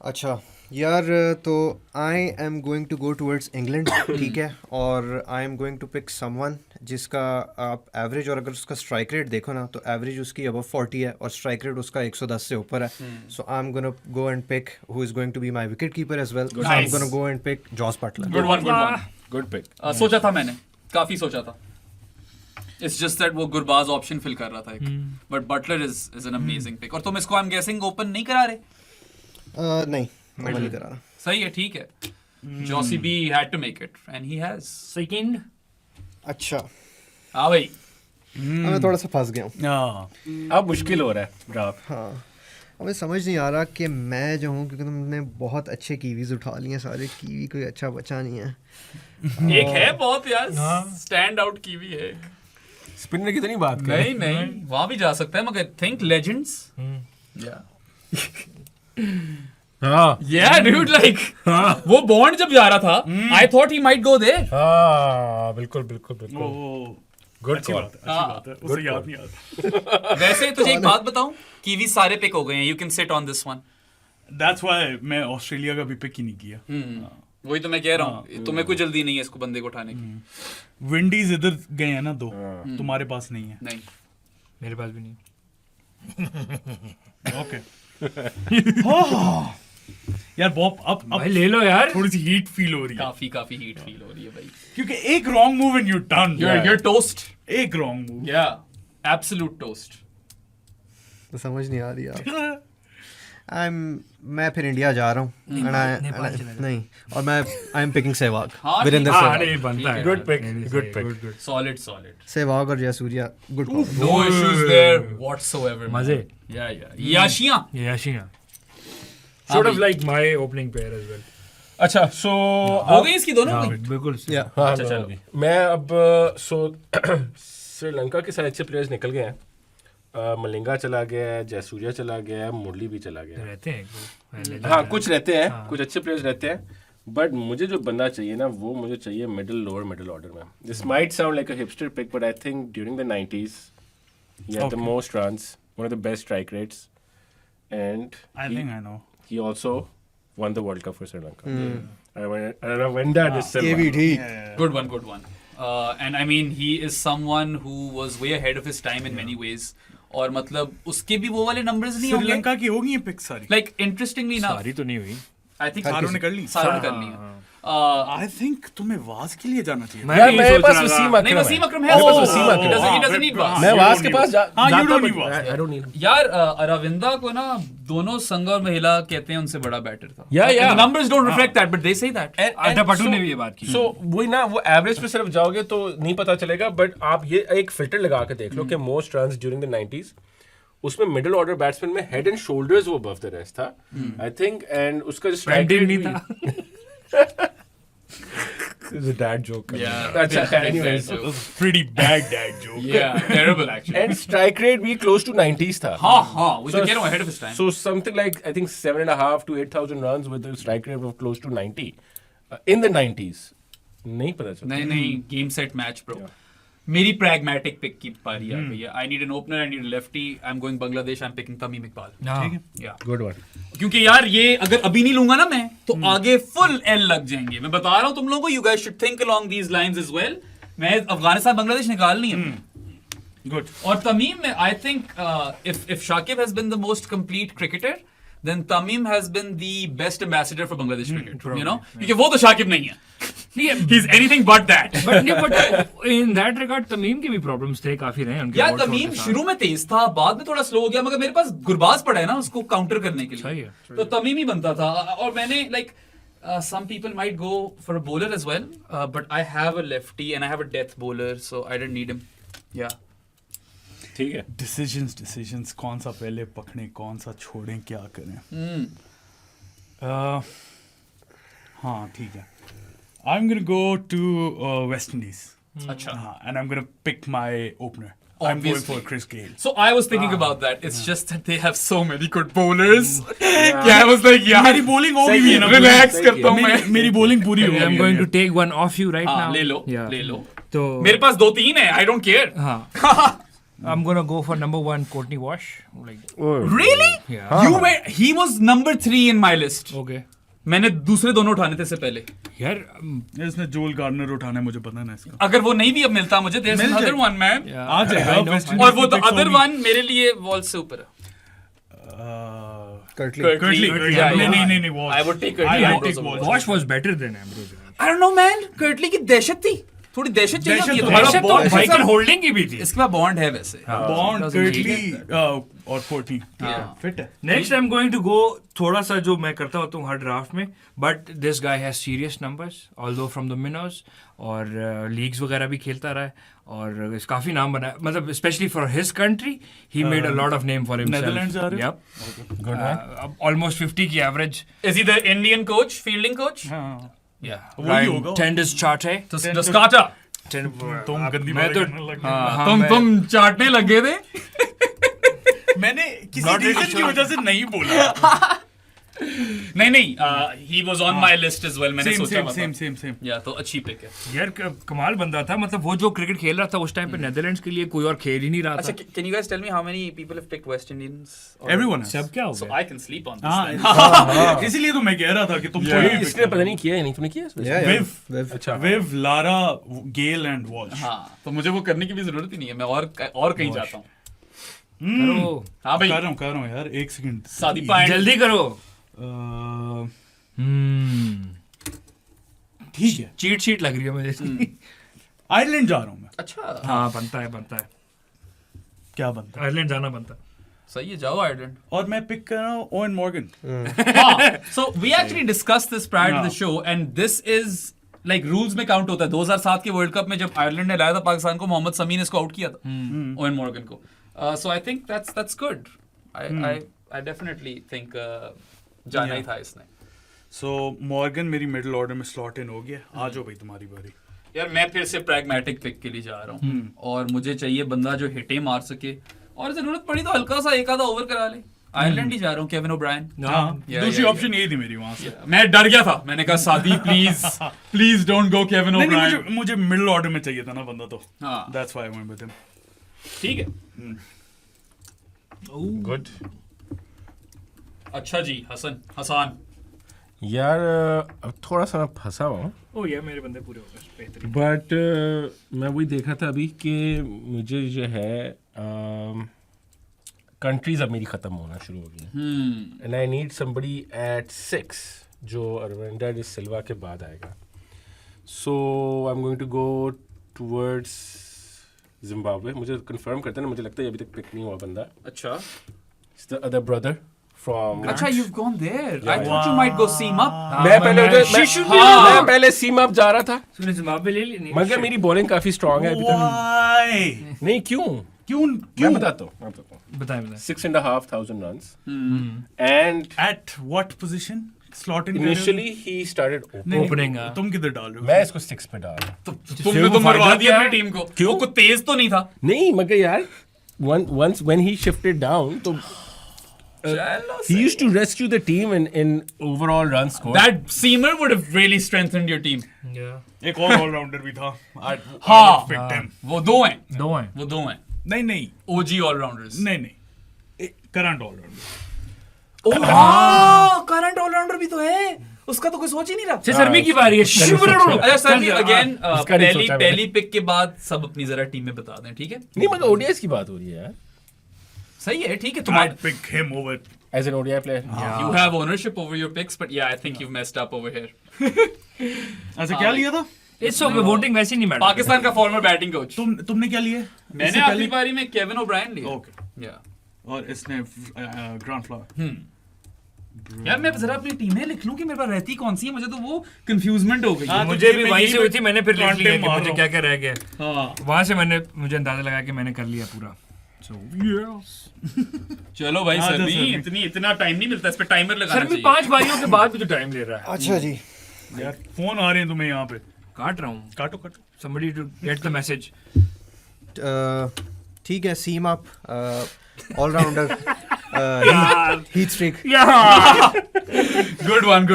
Speaker 4: अच्छा यार, तो I am going to go towards England, ठीक है, और I am going to pick someone जिसका आप एवरेज, और अगर उसका स्ट्राइक रेट देखो ना तो एवरेज उसकी अबव 40 है और स्ट्राइक रेट उसका 110 से ऊपर है. So I am gonna go and pick who is going to be my wicket keeper as well. So I am gonna go and pick Jos Buttler.
Speaker 2: Good one, good one.
Speaker 3: Good pick
Speaker 2: सोचा था मैंने, काफी सोचा था. It's just that वो गुरबाज ऑप्शन फिल कर रहा था एक. But Butler is an amazing pick. और तुम इसको I'm guessing ओपन नहीं करा रहे?
Speaker 4: नहीं, मैं नहीं करा रहा.
Speaker 2: सही है, ठीक है. Jossie B had to make it and he has.
Speaker 5: Second.
Speaker 4: अच्छा,
Speaker 2: हाँ भाई.
Speaker 4: मैं थोड़ा सा फंस गया हूँ.
Speaker 1: हाँ,
Speaker 3: अब मुश्किल हो रहा है ड्राफ्ट.
Speaker 4: हाँ, हमें समझ नहीं आ रहा कि मैं जो हूँ, क्योंकि तुमने बहुत अच्छे कीवीज उठा लिए हैं, सारे कीवी कोई अच्छा बचा नहीं है.
Speaker 2: एक है बहुत यार, स्टैंड आउट कीवी है एक.
Speaker 3: स्पिनर की तो नहीं बात कर
Speaker 2: नहीं नहीं, वहां भी जा सकता है मगर think legends.
Speaker 3: हाँ
Speaker 2: Yeah dude, like वो बॉन्ड जब जा रहा था I thought he might go there.
Speaker 3: हाँ बिल्कुल बिल्कुल बिल्कुल.
Speaker 1: वो
Speaker 3: Good
Speaker 1: अच्छी
Speaker 3: call.
Speaker 1: बात है, अच्छी बात है, उसे याद नहीं आता.
Speaker 2: वैसे तुझे एक बात बताऊं, कीवी सारे पिक हो गए हैं, you can sit on this one.
Speaker 1: That's why मैं ऑस्ट्रेलिया का भी पिक ही नहीं किया.
Speaker 2: वही तो मैं कह रहा हूँ, तुम्हें कोई जल्दी नहीं है इसको बंदे को उठाने की.
Speaker 1: विंडीज इधर गए हैं ना 2, तुम्हारे पास नहीं है.
Speaker 2: नहीं,
Speaker 5: मेरे पास भी नहीं.
Speaker 1: ओके. यार बॉब अब
Speaker 5: भाई ले लो यार.
Speaker 1: थोड़ी सी हीट फील हो रही है
Speaker 2: काफी हीट फील हो रही है भाई.
Speaker 1: क्योंकि एक wrong move and you done.
Speaker 2: You're toast.
Speaker 1: एक wrong move.
Speaker 2: Yeah, absolute toast.
Speaker 4: तो समझ नहीं आ रही यार. मैं फिर इंडिया जा रहा हूँ. नहीं, और मैं आई एम पिकिंग सहवाग.
Speaker 2: हाँ,
Speaker 4: वीरेंद्र
Speaker 5: हाँ
Speaker 4: सहवाग.
Speaker 5: नहीं बनता है.
Speaker 3: Good pick. Good pick.
Speaker 2: Solid.
Speaker 4: Sehwag और Jayasuriya good call.
Speaker 2: No issues there whatsoever. man.
Speaker 5: मजे.
Speaker 2: Yeah. याशियां.
Speaker 5: ये याशिया. Sort of like my opening pair as well.
Speaker 3: अच्छा, so
Speaker 2: हो गई इसकी दोनों की?
Speaker 5: बिल्कुल.
Speaker 3: हाँ,
Speaker 2: अच्छा,
Speaker 3: मैं
Speaker 2: चलो.
Speaker 3: होगी. मैं अब श्रीलंका के सारे अच्छे प्लेयर्स निकल गए हैं. मलिंगा चला गया है, जयसूर्या चला गया है, मुरली भी चला गया है.
Speaker 5: रहते हैं.
Speaker 3: हाँ, कुछ रहते हैं, कुछ अच्छे प्लेयर्स रहते हैं. बट मुझे जो बंदा चाहिए ना, वो मुझे चाहिए लोअर मिडिल ऑर्डर में. This might sound like a hipster pick, but I think during the 90s he had the most runs, one of the best strike rates, and
Speaker 1: I think I know.
Speaker 3: he also won the World Cup for Sri Lanka. I don't know when that is Silva.
Speaker 2: Good one. And I mean, he is someone who was way ahead of his time in many ways. और मतलब उसके भी वो वाले numbers नहीं होंगे.
Speaker 1: श्रीलंका की होगी ये पिक सारी.
Speaker 2: Like interestingly enough,
Speaker 5: सारी तो नहीं हुई.
Speaker 2: I think
Speaker 1: सारों ने कर ली.
Speaker 2: सारों ने कर ली है.
Speaker 1: I think तुम्हें वाज के लिए जाना चाहिए.
Speaker 3: यार मेरे पास वसीम
Speaker 2: नहीं,
Speaker 3: अकरम
Speaker 2: वसीम
Speaker 3: है.
Speaker 2: अकरम है.
Speaker 3: मेरे पास Wasim
Speaker 2: He
Speaker 3: Akram
Speaker 2: doesn't- he
Speaker 3: है.
Speaker 2: doesn't need Vas.
Speaker 3: मैं वास के पास
Speaker 1: हाँ, you
Speaker 3: जाता
Speaker 1: don't
Speaker 3: हूँ,
Speaker 1: need Vas.
Speaker 3: I don't need him.
Speaker 2: यार अरविंदा को ना दोनों संघ और महिला कहते हैं उनसे बड़ा बैटर था.
Speaker 3: Yeah.
Speaker 2: The numbers don't reflect that, but they say that.
Speaker 5: अड्डा पटू ने भी ये बात की.
Speaker 3: So वही ना, वो एवरेज पे सिर्फ जाओगे तो नहीं पता चलेगा. बट आप ये एक फिल्टर लगा के देख लो कि most runs during the 90s, उसमें मिडिल ऑर्डर बैट्समैन में हेड एंड शोल्डर्स वो अबव द रेस्ट था, आई थिंक. एंड उसका जो स्ट्राइक
Speaker 5: Prime
Speaker 3: रेट
Speaker 5: team नहीं था.
Speaker 3: It's a dad joke.
Speaker 2: Yeah.
Speaker 3: अच्छा,
Speaker 2: Big
Speaker 3: anyways.
Speaker 2: bad joke.
Speaker 1: Pretty bad dad joke.
Speaker 2: Yeah, terrible actually.
Speaker 3: And strike rate भी close to 90s था.
Speaker 2: हाँ, वो तो कह रहा हूँ ahead of his time.
Speaker 3: So something like I think 7.5 to 8,000 runs with a strike rate of close to 90 in the 90s. नहीं पता चला.
Speaker 2: नहीं, game set match bro. मेरी pragmatic pick की पारी आ गई है. I need an opener, I need a lefty. I'm going Bangladesh. I'm picking Tamim Iqbal.
Speaker 5: ठीक है.
Speaker 2: Yeah.
Speaker 3: Good one.
Speaker 2: क्योंकि यार ये अगर अभी नहीं लूंगा ना मैं, तो आगे फुल एल लग जाएंगे. मैं बता रहा हूँ तुम लोगों को, you guys should think along these lines as well. मैं अफगानिस्तान बांग्लादेश निकालनी है.
Speaker 1: Good.
Speaker 2: और तमीम में I think if Shakib has been the most complete cricketer, then Tamim has been the best ambassador for Bangladesh cricket. You know, क्योंकि वो तो शाकिब नहीं है. He's anything but that.
Speaker 5: But in that regard Tamim के भी problems थे, काफी रहे उनके.
Speaker 2: यार
Speaker 5: ball throw
Speaker 2: तमीम
Speaker 5: के साथ.
Speaker 2: शुरू में तेज था, बाद में थोड़ा स्लो हो गया, मगर मेरे पास गुरबाज पड़ा है ना उसको काउंटर करने के
Speaker 5: सही
Speaker 2: लिए.
Speaker 5: है.
Speaker 2: तो तमीम ही बनता था. और मैंने like some people might go for a bowler as well, but I have a lefty and I have a death bowler, so I didn't need him. Yeah.
Speaker 3: ठीक है.
Speaker 1: Decisions कौन सा पहले पकड़े, कौन सा छोड़ें, क्या करें. हाँ ठीक है. I'm gonna go to West Indies.
Speaker 2: अच्छा.
Speaker 1: And I'm gonna pick my opener. I'm going
Speaker 2: Obviously.
Speaker 1: for Chris Gayle.
Speaker 2: So I was thinking about that. It's just that they have so many good bowlers. Yeah, I was like, yeah,
Speaker 1: मेरी bowling होगी भी है ना.
Speaker 2: relax
Speaker 3: सही
Speaker 2: करता हूँ मैं.
Speaker 1: मेरी bowling पूरी हो
Speaker 5: I'm
Speaker 1: गई
Speaker 5: going
Speaker 1: है.
Speaker 5: to take one off you right
Speaker 2: हाँ,
Speaker 5: now.
Speaker 2: ले लो,
Speaker 5: Yeah.
Speaker 2: ले लो.
Speaker 5: तो
Speaker 2: मेरे पास 2-3 है. I don't care.
Speaker 5: हाँ. I'm gonna go for number 1 Courtney Wash. Like,
Speaker 2: Really?
Speaker 5: yeah.
Speaker 2: You were. He was number 3 in my list.
Speaker 5: Okay.
Speaker 2: मैंने दूसरे दोनों उठाने थे इससे पहले.
Speaker 5: यार
Speaker 1: इसने जोल गार्डनर उठाना है, मुझे पता है ना इसका.
Speaker 2: अगर वो नहीं भी अब मिलता मुझे, there's
Speaker 1: मिल
Speaker 2: another
Speaker 1: जाए.
Speaker 2: one man.
Speaker 1: आ जाएगा.
Speaker 5: I know.
Speaker 1: West Indies
Speaker 2: और वो
Speaker 1: की
Speaker 2: तो
Speaker 1: picks
Speaker 2: other
Speaker 1: होगी.
Speaker 2: one मेरे लिए वॉल से ऊपर है.
Speaker 4: Curtly.
Speaker 1: Curtly.
Speaker 2: Yeah, yeah.
Speaker 1: नहीं, Walsh.
Speaker 2: I would take
Speaker 1: I
Speaker 2: Curtly.
Speaker 1: would take Walsh.
Speaker 5: Wash was better than Ambrose.
Speaker 2: I don't know man. Curtly की दहशत थी. थोड़ी दहशत चाहिए
Speaker 1: दहशत
Speaker 2: होती है.
Speaker 1: तो
Speaker 2: तुम्हारा
Speaker 1: दहशत
Speaker 2: bond
Speaker 1: तो
Speaker 2: है.
Speaker 5: Michael Holding की भी थी.
Speaker 2: इसके बाद बॉन्ड है वैसे.
Speaker 1: Bond,
Speaker 2: doesn't
Speaker 1: Curtly
Speaker 2: ठीक
Speaker 1: और Courtney.
Speaker 2: Yeah.
Speaker 1: Fit है.
Speaker 5: Next I'm going to go थोड़ा सा जो मैं करता होता हूँ हर ड्राफ्ट में, but this guy has serious numbers, although from the minnows, और लीग्स वगैरह भी खेलता रहा है और काफी नाम बना, मतलब especially for his country he made a lot of name for himself.
Speaker 1: Netherlands जा रहे हो?
Speaker 5: Yep. Good almost 50 की average.
Speaker 2: Is he the Indian coach, fielding coach?
Speaker 1: हाँ.
Speaker 5: Yeah.
Speaker 1: वही होगा.
Speaker 5: Tendis Charte.
Speaker 2: The Scarter.
Speaker 1: तुम गंदी
Speaker 5: मैं तो
Speaker 1: बातें करने लग गए.
Speaker 5: हाँ,
Speaker 2: तुम चाटने लगे थे.
Speaker 1: मैंने किसी रीजन की वजह से नहीं बोला.
Speaker 2: नहीं, he was on my list as well. मैंने सोचा था।
Speaker 1: same.
Speaker 2: या तो अच्छी पिक है।
Speaker 5: यार कमाल बंदा था, मतलब वो जो क्रिकेट खेल रहा था उस टाइम पे नेदरलैंड्स के लिए कोई और खेल ही नहीं रहा
Speaker 2: अच्छा,
Speaker 5: था।
Speaker 2: can you guys tell me how many people have picked West Indians? Or-
Speaker 1: Everyone has.
Speaker 5: सब क्या हो
Speaker 2: So
Speaker 5: गया?
Speaker 2: I can sleep on this. then.
Speaker 1: इसीलिए तो मैं कह रहा था कि तुम
Speaker 3: इसने पता नहीं किया है, नहीं तुमने किया है?
Speaker 4: Yeah.
Speaker 1: Viv.
Speaker 3: अच्छा
Speaker 1: Viv, Lara, Gale and Walsh.
Speaker 2: हाँ, तो मुझे वो करने की भी जरूरत ही नहीं है, मैं और कहीं जाता हूँ।
Speaker 5: करो,
Speaker 2: हाँ भाई,
Speaker 1: कर रहा हूँ यार, एक सेकंड।
Speaker 2: सादी पाएंट।
Speaker 5: जल्दी करो।
Speaker 1: ठीक है,
Speaker 5: चीट शीट लग रही है मुझे।
Speaker 1: आयरलैंड जा रहा हूँ मैं।
Speaker 2: अच्छा,
Speaker 5: हाँ बनता है।
Speaker 1: क्या बनता है?
Speaker 5: आयरलैंड जाना बनता है।
Speaker 2: सही है, जाओ आयरलैंड।
Speaker 1: और मैं पिक कर रहा हूँ oven Morgan.
Speaker 2: So we actually discussed this prior to the show, and this is like rules में काउंट होता है। 2007 के वर्ल्ड कप में जब आयरलैंड ने लाया था पाकिस्तान को, मोहम्मद समी ने इसको आउट किया था, ओवन मॉर्गन को। So I think that's good. I definitely think जाना ही था इसने।
Speaker 1: सो मॉर्गन मेरी मिडिल ऑर्डर में स्लॉट इन हो गया। आ जाओ भाई, तुम्हारी बारी।
Speaker 2: यार मैं फिर से प्रैग्मेटिक पिक के लिए जा रहा हूँ, और मुझे चाहिए बंदा जो हिटे मार सके, और जरूरत पड़ी तो हल्का सा एक आधा ओवर करा ले। आयरलैंड ही जा रहा हूँ, केविन ओब्रायन।
Speaker 1: दूसरी ऑप्शन यही थी मेरी वहां से।
Speaker 2: मैं डर गया था, मैंने कहा सादी प्लीज डोंट गो केविन
Speaker 1: नहीं,
Speaker 2: ओब्रायन।
Speaker 1: मुझे मिडिल ऑर्डर में चाहिए था ना बंदा, तो
Speaker 2: हाँ,
Speaker 1: that's why I went with him.
Speaker 2: ठीक है।
Speaker 3: गुड।
Speaker 2: अच्छा जी, हसान।
Speaker 3: यार अब थोड़ा सा मैं फंसा हुआ,
Speaker 5: ओ यार मेरे बंदे पूरे हो गए, बेहतरीन।
Speaker 3: बट मैं वही देख रहा था अभी कि मुझे जो है कंट्रीज अब मेरी ख़त्म होना शुरू हो गई हैं, and I need somebody at 6 जो अरविंदा डी सिल्वा के बाद आएगा। So I am going to go towards Zimbabwe. मुझे कंफर्म करते हैं ना, मुझे लगता है अभी तक पिक नहीं हुआ बंदा।
Speaker 2: अच्छा,
Speaker 3: it's the other brother from.
Speaker 2: अच्छा, you've gone there. I thought you might go seam up.
Speaker 3: मैं पहले मैं पहले सीम अप जा रहा था,
Speaker 5: तूने जिम्बाब्वे ले ली नहीं?
Speaker 3: मगर मेरी बॉलिंग काफी स्ट्रांग है अभी तक।
Speaker 1: Why?
Speaker 3: नहीं क्यों मैं बताता हूँ
Speaker 5: बताएं
Speaker 3: 6,500 runs and
Speaker 1: At what position? Slot in
Speaker 3: initially he started opening.
Speaker 5: Opening.
Speaker 1: तुम किधर डाल रहे हो?
Speaker 3: मैं इसको 6 पे डाल रहा हूँ।
Speaker 2: तुमने तो मरवा दिया अपनी टीम को।
Speaker 3: क्यों?
Speaker 2: वो कुछ तेज तो नहीं था।
Speaker 3: नहीं मगर यार once when he shifted down तो he used to rescue the team in overall run score.
Speaker 2: That seamer would have really strengthened your team.
Speaker 1: एक और ऑलराउंडर भी था।
Speaker 2: हाँ,
Speaker 1: picked him.
Speaker 2: वो दो हैं।
Speaker 5: दो हैं।
Speaker 1: नहीं
Speaker 2: OG all-rounders.
Speaker 1: नहीं करंट ऑलराउंडर।
Speaker 2: करंट ऑलराउंडर भी तो है, उसका तो कोई सोच ही नहीं रहा।
Speaker 5: शर्मी की बारी है।
Speaker 2: अच्छा सर, अगेन
Speaker 3: इसका नहीं सोचा मैंने।
Speaker 2: पहली पिक के बाद सब अपनी जरा टीम में बता दें, ठीक है?
Speaker 3: नहीं मगर ODIs की बात हो रही है यार,
Speaker 2: सही है, ठीक है।
Speaker 1: I'd
Speaker 2: तुम्हारा
Speaker 1: pick him over.
Speaker 3: as an ODI player.
Speaker 2: you have ownership over your picks, but yeah, I think you've messed up over here.
Speaker 1: ऐसे क्या लिया था?
Speaker 5: इट्स ओके, वोटिंग वैसे ही नहीं मैटर।
Speaker 2: पाकिस्तान का फॉर्मर बैटिंग कोच।
Speaker 1: तुमने क्या लिया?
Speaker 2: मैंने आखिरी बारी में केविन ओब्रायन लिया।
Speaker 1: ओके।
Speaker 2: या
Speaker 1: और इसने ग्रांड फ्लावर।
Speaker 2: यार मैं जरा अपनी टीमें लिख लूं कि मेरे पास रहती कौन सी है, मुझे तो वो कंफ्यूजमेंट हो गई।
Speaker 1: हाँ,
Speaker 5: मुझे
Speaker 1: तो
Speaker 5: भी
Speaker 1: मैं
Speaker 5: वहीं
Speaker 1: यही
Speaker 5: से हुई थी, मैंने फिर लिख
Speaker 1: कांटे
Speaker 5: लिया कि
Speaker 1: मार
Speaker 5: मुझे
Speaker 1: रहा
Speaker 5: क्या क्या रह गया।
Speaker 2: हाँ,
Speaker 5: वहां से मुझे अंदाजा लगा कि मैंने कर लिया पूरा।
Speaker 2: चलो भाई
Speaker 1: हाँ,
Speaker 2: सर,
Speaker 1: सर।
Speaker 2: इतना टाइम नहीं मिलता, इस पे टाइमर लगाना
Speaker 5: सर भी
Speaker 2: चाहिए।
Speaker 5: 5 बारियों के बाद भी तो टाइम ले रहा है।
Speaker 4: अच्छा जी।
Speaker 1: यार फोन आ रहे हैं तुम्हें यहाँ पे।
Speaker 5: काट रहा हूँ।
Speaker 1: काटो।
Speaker 5: somebody to get the message।
Speaker 4: ठीक है, seam up allrounder Heath Streak.
Speaker 2: Good one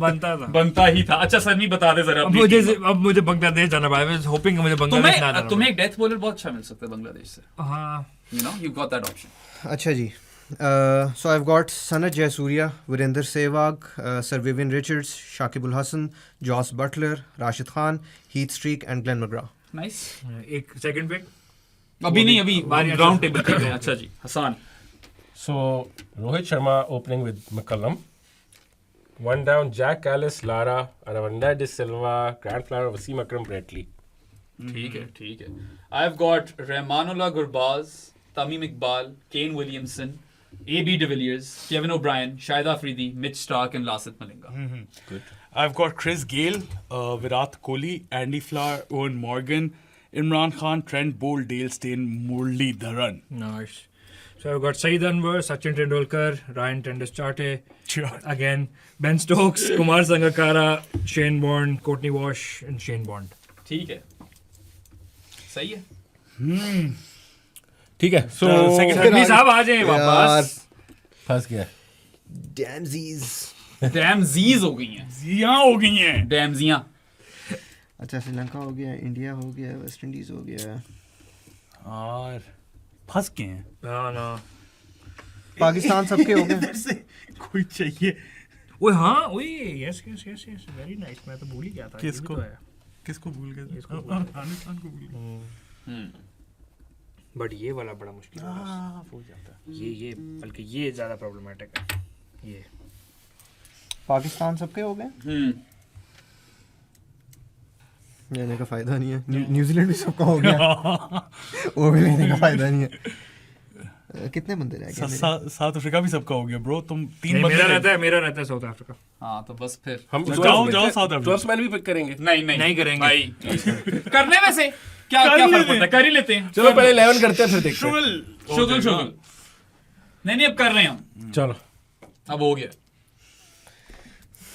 Speaker 5: बनता था।
Speaker 2: ही था। अच्छा सर, नहीं बता दे जरा अपनी team।
Speaker 5: अब मुझे बांग्लादेश जाना पड़ा। I was hoping मुझे बांग्लादेश ना जाना
Speaker 2: तुम्हें एक डेथ बॉलर बहुत अच्छा मिल सकता है बांग्लादेश से।
Speaker 5: पड़े। हाँ।
Speaker 2: You know, you've got that option.
Speaker 4: अच्छा जी। So I've got Sanat Jayasuriya, Virender Sehwag, Sir Vivian Richards, Shakib Ul Hasan, Joss Butler, Rashid Khan, Heath Streak and Glenn McGrath.
Speaker 2: Nice.
Speaker 5: एक सेकंड पे
Speaker 2: अभी नहीं, अभी
Speaker 5: बारी
Speaker 2: राउंड टेबल पे हैं। अच्छा जी, Hasan.
Speaker 3: So Rohit Sharma opening with McCullum. One down, Jack Callis, Lara, Aravinda De Silva, Grant Flower, Wasim Akram, Bradley.
Speaker 2: ठीक है। I've got Rahmanullah Gurbaz, Tamim Iqbal, Kane Williamson, AB de Villiers, Kevin O'Brien, Shahid Afridi, Mitch Stark and Lasith Malinga.
Speaker 3: Good.
Speaker 1: I've got Chris Gale, Virat Kohli, Andy Flower, Owen Morgan, Imran Khan, Trent Bolt, Dale Steyn, Murli Dharan.
Speaker 5: Nice. So I've got Saeed Anwar, Sachin Tendulkar, Ryan Tendus-Charte, again Ben Stokes, Kumar Sangakkara, Shane Bond, Courtney Walsh and Shane Bond.
Speaker 2: ठीक है, सही है।
Speaker 3: ठीक है, so
Speaker 5: शर्मी साहब आ जाएं वापस।
Speaker 3: फंस गया।
Speaker 4: Damsies.
Speaker 2: डैमजीज हो गई हैं,
Speaker 1: जियां हो गई हैं।
Speaker 2: डैमजियां।
Speaker 4: अच्छा श्रीलंका हो गया, इंडिया हो गया, वेस्ट इंडीज हो गया,
Speaker 1: और फंस गए हैं।
Speaker 5: ना
Speaker 4: पाकिस्तान सबके हो गए।
Speaker 1: इधर से कोई चाहिए।
Speaker 5: ओए हाँ ओए yes yes yes yes very nice, मैं तो भूल ही गया था। ये भी
Speaker 1: किसको?
Speaker 5: तो है।
Speaker 1: किसको भूल गए?
Speaker 5: किसको भूल गए?
Speaker 1: अफगानिस्तान को भूल गए।
Speaker 5: बट ये वाला बड़ा मुश्किल है।
Speaker 1: हो जाता है।
Speaker 5: ये बल्कि ये ज़्यादा प्रॉब्लमेटिक है। ये
Speaker 4: पाकिस्तान सबके हो गए, लेने का फायदा नहीं है। न्यूजीलैंड भी सबका हो गया, वो भी लेने का फायदा नहीं है। कितने बंदे रह गए?
Speaker 1: साउथ अफ्रीका भी सबका हो गया ब्रो। तुम 3
Speaker 5: नहीं,
Speaker 1: बंदे
Speaker 5: मेरा रहता है साउथ अफ्रीका।
Speaker 2: हाँ तो बस फिर
Speaker 3: हम
Speaker 1: जाओ साउथ अफ्रीका।
Speaker 3: 12 मैन भी पिक करेंगे।
Speaker 2: नहीं
Speaker 5: करेंगे
Speaker 2: भाई करने में से क्या
Speaker 1: कर
Speaker 2: क्या
Speaker 1: लेते
Speaker 2: फर्क पड़ता है, कर ही लेते हैं।
Speaker 3: चलो पहले 11 करते हैं फिर देखते हैं।
Speaker 2: शुगल नहीं अब कर रहे हैं हम,
Speaker 3: चलो
Speaker 2: अब हो गया।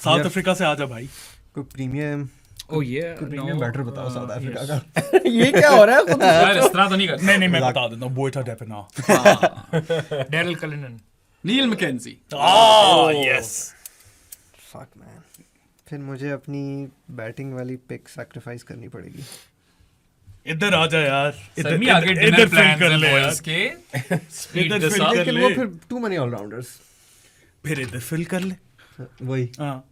Speaker 1: साउथ अफ्रीका से आजा भाई।
Speaker 4: कोई प्रीमियम
Speaker 5: ओ ये
Speaker 4: प्रीमियम बैटर बताओ साउथ अफ्रीका का।
Speaker 3: ये क्या हो रहा है खुद?
Speaker 2: यार इस तरह तो नहीं कर।
Speaker 1: नहीं मैं बता देता हूँ। Boeta Dippenaar.
Speaker 5: Daryll Cullinan.
Speaker 2: Neil McKenzie.
Speaker 1: Yes.
Speaker 4: Fuck man, फिर मुझे अपनी बैटिंग वाली पिक सैक्रिफाइस करनी पड़ेगी।
Speaker 1: इधर आजा यार।
Speaker 2: सर मी आगे डिनर
Speaker 1: फिल
Speaker 2: प्लान्स
Speaker 1: कर
Speaker 2: हैं
Speaker 1: ले यार।
Speaker 2: बॉयज के। स्पीड
Speaker 1: इधर
Speaker 2: दिस
Speaker 1: फिल
Speaker 2: अप।
Speaker 1: कर
Speaker 4: लेकिन
Speaker 1: ले।
Speaker 4: वो फिर टू मनी ऑलराउंडर्स।
Speaker 1: फिर इधर फिल कर ले।
Speaker 4: वही
Speaker 1: हाँ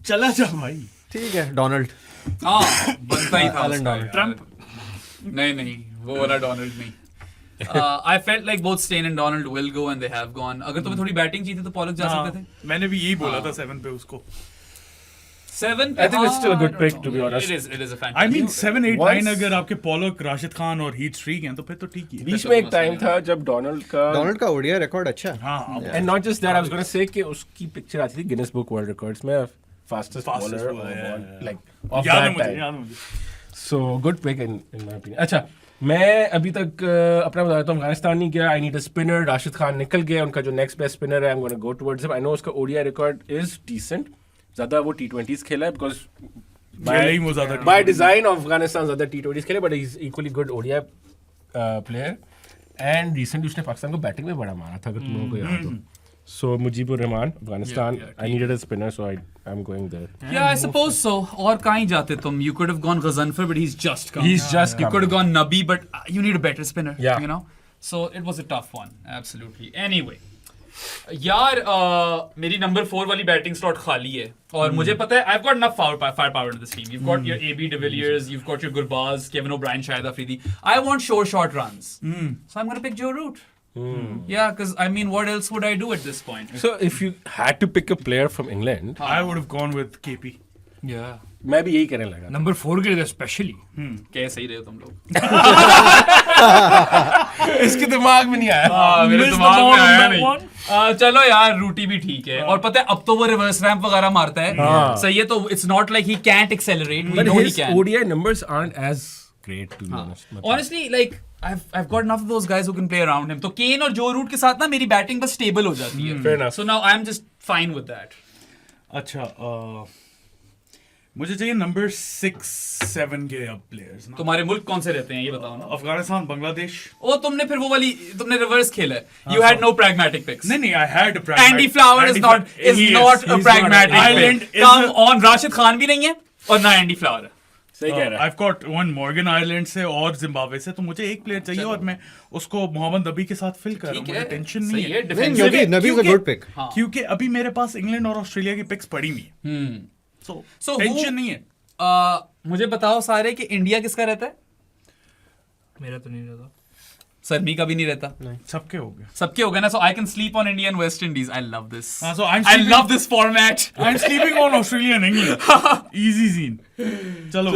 Speaker 1: चला जा भाई।
Speaker 4: ठीक है, डोनाल्ड।
Speaker 2: हाँ बनता ही था
Speaker 4: एलन
Speaker 2: उसका
Speaker 4: डोनाल्ड।
Speaker 2: यार। नहीं वो वाला डोनाल्ड नहीं। I felt like both Stain and Donald will go and they have gone. अगर तुम्हें थोड़ी बैटिंग चाहिए थी तो पॉलक जा सकते थे।
Speaker 1: मैंने भी यही बोला था 7 पे उसको।
Speaker 2: 7
Speaker 3: I think it's still a good pick, to be honest.
Speaker 2: It is a fantastic.
Speaker 1: I mean 7, 8,
Speaker 3: Once-
Speaker 1: 9 अगर आपके पॉलक, राशिद खान और हीट स्ट्रीक हैं तो फिर तो ठीक ही है।
Speaker 3: बीच में एक टाइम था जब डोनाल्ड का
Speaker 4: डोनाल्ड का ओडीआई रिकॉर्ड अच्छा है।
Speaker 1: हाँ
Speaker 3: and not just that, I was gonna say कि उसकी पिक्चर आती थी गिनेस बुक वर्ल्ड रिकॉर्ड्स में fastest
Speaker 1: Fastest
Speaker 3: bowler
Speaker 1: bowler, yeah.
Speaker 3: Like of
Speaker 1: याद है
Speaker 3: दैट
Speaker 1: मुझे,
Speaker 3: टाइम।
Speaker 1: याद है मुझे।
Speaker 3: So good pick in my opinion. अच्छा मैं अभी तक अपना बता देता हूँ, अफगानिस्तान नहीं गया। I need a spinner. Rashid Khan निकल गया, उनका जो नेक्स्ट बेस्ट स्पिनर है, आई am gonna go towards him. I know उसका ओडीआई रिकॉर्ड इज डिसेंट, ज्यादा वो टी20s खेला है बिकॉज
Speaker 1: खेला ही वो ज्यादा
Speaker 3: बाय डिजाइन ऑफ अफगानिस्तान ज्यादा टी20s खेले, but he is equally good ODI player. And recently उसने पाकिस्तान को बैटिंग में बड़ा मारा था, अगर तुम लोगों को याद हो। So Mujeebur Rahman Afghanistan, I needed a spinner, so I am going there.
Speaker 2: Yeah, I suppose so. और कहाँ ही जाते तुम? You could have gone Ghazanfar, but he's just come.
Speaker 3: He's just
Speaker 2: You
Speaker 3: come.
Speaker 2: could have gone Nabi, but you need a better spinner.
Speaker 3: Yeah.
Speaker 2: You know. So it was a tough one. Absolutely. Anyway. यार मेरी नंबर 4 वाली बैटिंग स्लॉट खाली है और मुझे पता है I've got enough firepower in this team. You've got your AB de Villiers, you've got your Gurbaz, Kevin O'Brien, Shahid Afridi. I want short runs. So I'm going to pick Joe Root. Yeah, because I mean, what else would I do at this point?
Speaker 3: So if you had to pick a player from England,
Speaker 1: I would have gone with KP.
Speaker 5: Yeah.
Speaker 3: मैं भी यही करने लगा।
Speaker 5: नंबर 4 के लिए स्पेशली
Speaker 2: क्या सही रहे हो तुम लोग?
Speaker 3: इसके दिमाग में नहीं आया।
Speaker 2: मेरे
Speaker 1: Miss the
Speaker 2: दिमाग
Speaker 1: ball
Speaker 2: में
Speaker 1: on
Speaker 2: आया
Speaker 1: that
Speaker 2: नहीं।
Speaker 1: one.
Speaker 2: चलो यार रूटी भी ठीक है और पता है अब तो वो रिवर्स रैंप वगैरह मारता है। सही है, तो it's not like he can't accelerate, we
Speaker 3: But
Speaker 2: no he
Speaker 3: his
Speaker 2: can.
Speaker 3: ODI numbers aren't as great, to be honest. मतलब-
Speaker 2: Honestly, like I've got enough of those guys who can play around him. तो केन और जो रूट के साथ ना मेरी बैटिंग बस स्टेबल हो जाती है।
Speaker 3: Fair enough.
Speaker 2: So now I'm just fine with that.
Speaker 1: अच्छा मुझे चाहिए नंबर 6, 7 के अब प्लेयर्स ना।
Speaker 2: तुम्हारे मुल्क कौन से रहते हैं ये बताओ ना।
Speaker 1: अफगानिस्तान, बांग्लादेश।
Speaker 2: ओ तुमने फिर वो वाली तुमने रिवर्स खेला है। You had no pragmatic picks.
Speaker 1: नहीं I had a
Speaker 2: Andy Flower is not a pragmatic
Speaker 1: Ireland
Speaker 2: pick. Come on, Rashid Khan भी नहीं है और ना एंडी फ्लावर है।
Speaker 3: सही कह रहा है।
Speaker 1: I've got one Morgan Ireland से और जिम्बाब्वे से, तो मुझे एक प्लेयर चाहिए और मैं उसको मोहम्मद नबी के साथ फिल कर रहा हूँ।
Speaker 2: ठीक
Speaker 1: मुझे
Speaker 2: है,
Speaker 1: टेंशन
Speaker 2: सही
Speaker 1: नहीं
Speaker 2: है,
Speaker 1: है
Speaker 2: defensive
Speaker 4: नबी इज अ
Speaker 1: क्योंकि-
Speaker 4: गुड पिक।
Speaker 2: हाँ।
Speaker 1: क्योंकि अभी मेरे पास इंग्लैंड और ऑस्ट्रेलिया की पिक्स पड़ी हुई है।
Speaker 2: So
Speaker 1: टेंशन नहीं है।
Speaker 2: मुझे बताओ सारे कि इंडिया किसका रहता है?
Speaker 5: मेरा तो नहीं रहता।
Speaker 2: सरमी का भी नहीं रहता।
Speaker 1: सबके हो गए।
Speaker 2: सबके हो गए ना, so I can sleep on India and West Indies. I love this.
Speaker 1: So I'm
Speaker 2: I
Speaker 1: sleeping-
Speaker 2: love this format.
Speaker 1: I'm sleeping on Australia and England. Easy scene. चलो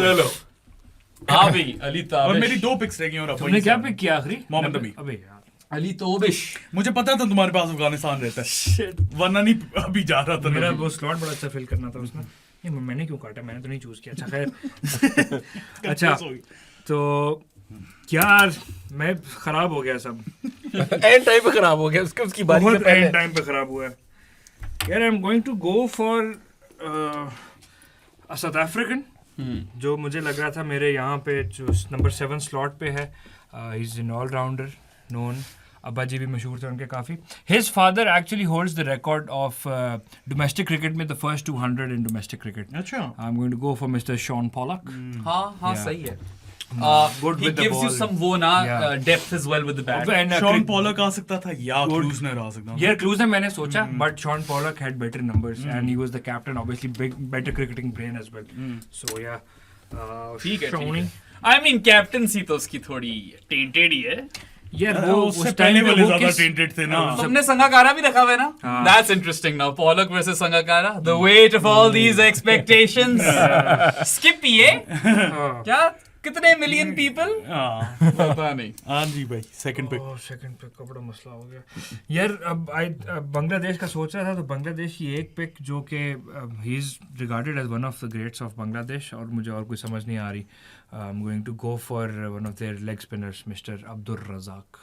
Speaker 2: हाँ भाई, अली
Speaker 1: और मेरी
Speaker 2: ताबिश।
Speaker 1: 2 पिक्स रह गई और अब
Speaker 5: तुमने
Speaker 1: वही
Speaker 5: क्या
Speaker 1: सब।
Speaker 5: पिक किया आखिरी?
Speaker 1: मोहम्मद नबी।
Speaker 5: अबे यार।
Speaker 2: अली तोबिश।
Speaker 1: मुझे पता था तुम्हारे पास अफगानिस्तान रहता है, वरना नहीं अभी जा रहा था।
Speaker 5: मेरा
Speaker 1: नबी।
Speaker 5: वो स्लॉट बड़ा अच्छा फिल करना था उसमें। नहीं मैंने क्यों काटा? मैंने तो नहीं चूज किया। अच्छा खैर। अच्छा तो यार मैं खराब हो गया सब।
Speaker 3: एंड टाइम पे खराब हो गया, उसकी बारी से
Speaker 5: बहुत
Speaker 3: पहले।
Speaker 5: एंड टाइम पे खराब हुआ है यार। I am going to go for a South African जो मुझे लग रहा था मेरे यहाँ पे जो नंबर 7 स्लॉट पे है। He is an allrounder known. अब्बा जी भी मशहूर थे उनके काफ़ी. His father actually holds the record of domestic cricket में the first 200 in domestic cricket.
Speaker 1: अच्छा
Speaker 5: I'm going to go for Mr. Sean Pollock.
Speaker 2: हाँ
Speaker 5: Yeah.
Speaker 2: सही है.
Speaker 5: Good
Speaker 2: He
Speaker 5: with the
Speaker 2: gives you
Speaker 5: ball.
Speaker 2: some वो ना
Speaker 5: Yeah.
Speaker 2: depth as well with the bat.
Speaker 5: And,
Speaker 1: Shaun Pollock आ सकता था या
Speaker 5: Good.
Speaker 1: क्रूजनर आ सकता था.
Speaker 5: Yeah, Klusener मैंने सोचा, but Sean Pollock had better numbers and he was the captain, obviously better cricketing brain as well. So yeah,
Speaker 2: ठीक है.
Speaker 5: Shawnee.
Speaker 2: I mean कैप्टनसी तो उसकी थोड़ी tainted ही है.
Speaker 5: यार
Speaker 1: अरे
Speaker 5: वो
Speaker 1: उससे
Speaker 5: उस
Speaker 1: पहले
Speaker 5: टाइम
Speaker 1: वाले
Speaker 5: पे वो
Speaker 1: ज्यादा
Speaker 5: किस
Speaker 1: टेंटेड थे ना.
Speaker 2: तुमने संगाकारा भी रखा हुआ है ना?
Speaker 5: हाँ.
Speaker 2: That's interesting now. Pollock versus Sangakkara. The weight of all these expectations. Skip ये. क्या? कितने मिलियन पीपल?
Speaker 1: हाँ
Speaker 2: पता नहीं.
Speaker 1: हाँ जी भाई सेकंड पिक.
Speaker 5: सेकंड पिक का बड़ा मसला हो गया यार. अब बांग्लादेश का सोच रहा था तो बांग्लादेश की एक पिक जो कि he is regarded as one of the greats of Bangladesh और मुझे और कोई समझ नहीं आ रही. I am going to go for one of their leg spinners mister Abdul Razzak.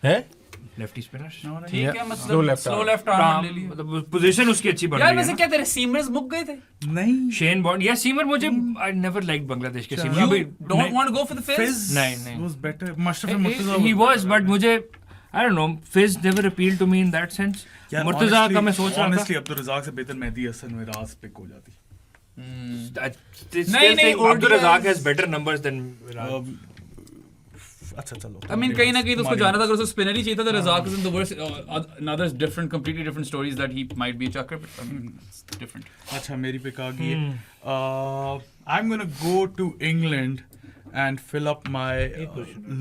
Speaker 3: है
Speaker 5: लेफ्टी स्पिनर्स.
Speaker 2: ठीक है
Speaker 3: Slow
Speaker 2: मतलब
Speaker 3: left
Speaker 2: slow
Speaker 3: arm.
Speaker 2: Left arm ले लिया.
Speaker 5: मतलब पोजीशन उसकी अच्छी बन
Speaker 2: यार
Speaker 5: रही
Speaker 2: वैसे
Speaker 5: है.
Speaker 2: क्या तेरे सीमर्स मुक गए थे?
Speaker 1: नहीं
Speaker 5: शेन बॉन्ड या सीमर मुझे आई नेवर लाइक बांग्लादेश के सीमर.
Speaker 2: You
Speaker 5: अभी
Speaker 2: don't want to go for the fizz?
Speaker 1: Fizz
Speaker 5: नहीं.
Speaker 1: was better. Mustafa Murtaza
Speaker 5: he was but मुझे I don't know Fizz never appealed to me in that sense.
Speaker 1: यार,
Speaker 5: मुर्तजा
Speaker 1: honestly-
Speaker 5: का मैं सोच रहा था.
Speaker 1: honestly अब्दुल रज़ाक से बेहतर मेहदी हसन मिराज पिक हो जाती.
Speaker 2: नहीं,
Speaker 5: Abdul
Speaker 2: ODIs
Speaker 5: Razak has better numbers than Viraj.
Speaker 1: अच्छा चलो.
Speaker 2: I mean कहीं ना कहीं तो उसको जाना था. अगर उसको स्पिनर ही चाहिए था तो Razak is in the worst. Another different, completely different stories that he might be a chucker, but I mean, it's different.
Speaker 1: अच्छा मेरी पिक आ गई है. I'm gonna go to England and fill up my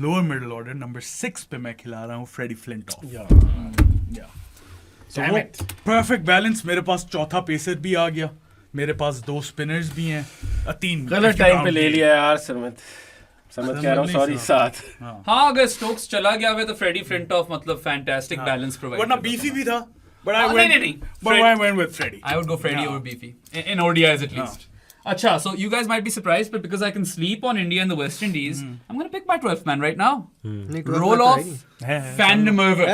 Speaker 1: lower middle order. Number 6 पे मैं खिला रहा हूँ Freddie Flintoff. Yeah. So
Speaker 5: Damn
Speaker 1: वो
Speaker 5: it.
Speaker 1: perfect balance. मेरे पास चौथा पेसर भी आ गया. मेरे पास 2 स्पिनर्स भी हैं. 3
Speaker 3: गलत टाइम पे ले लिया यार सरमत कह रहा हूँ सॉरी. 7
Speaker 2: हाँ अगर स्टोक्स चला गया है तो फ्रेडी फ्लिंटॉफ मतलब फैंटास्टिक बैलेंस प्रोवाइड.
Speaker 1: वरना बीफी भी था. But I
Speaker 2: हाँ,
Speaker 1: went.
Speaker 2: नहीं.
Speaker 1: But I went with Freddie.
Speaker 2: I would go Freddie over Beefy in ODIs at least. Acha, so you guys might be surprised, but because I can sleep on India and the West Indies, I'm gonna pick my 12th man right now. Roll off Van der Merwe.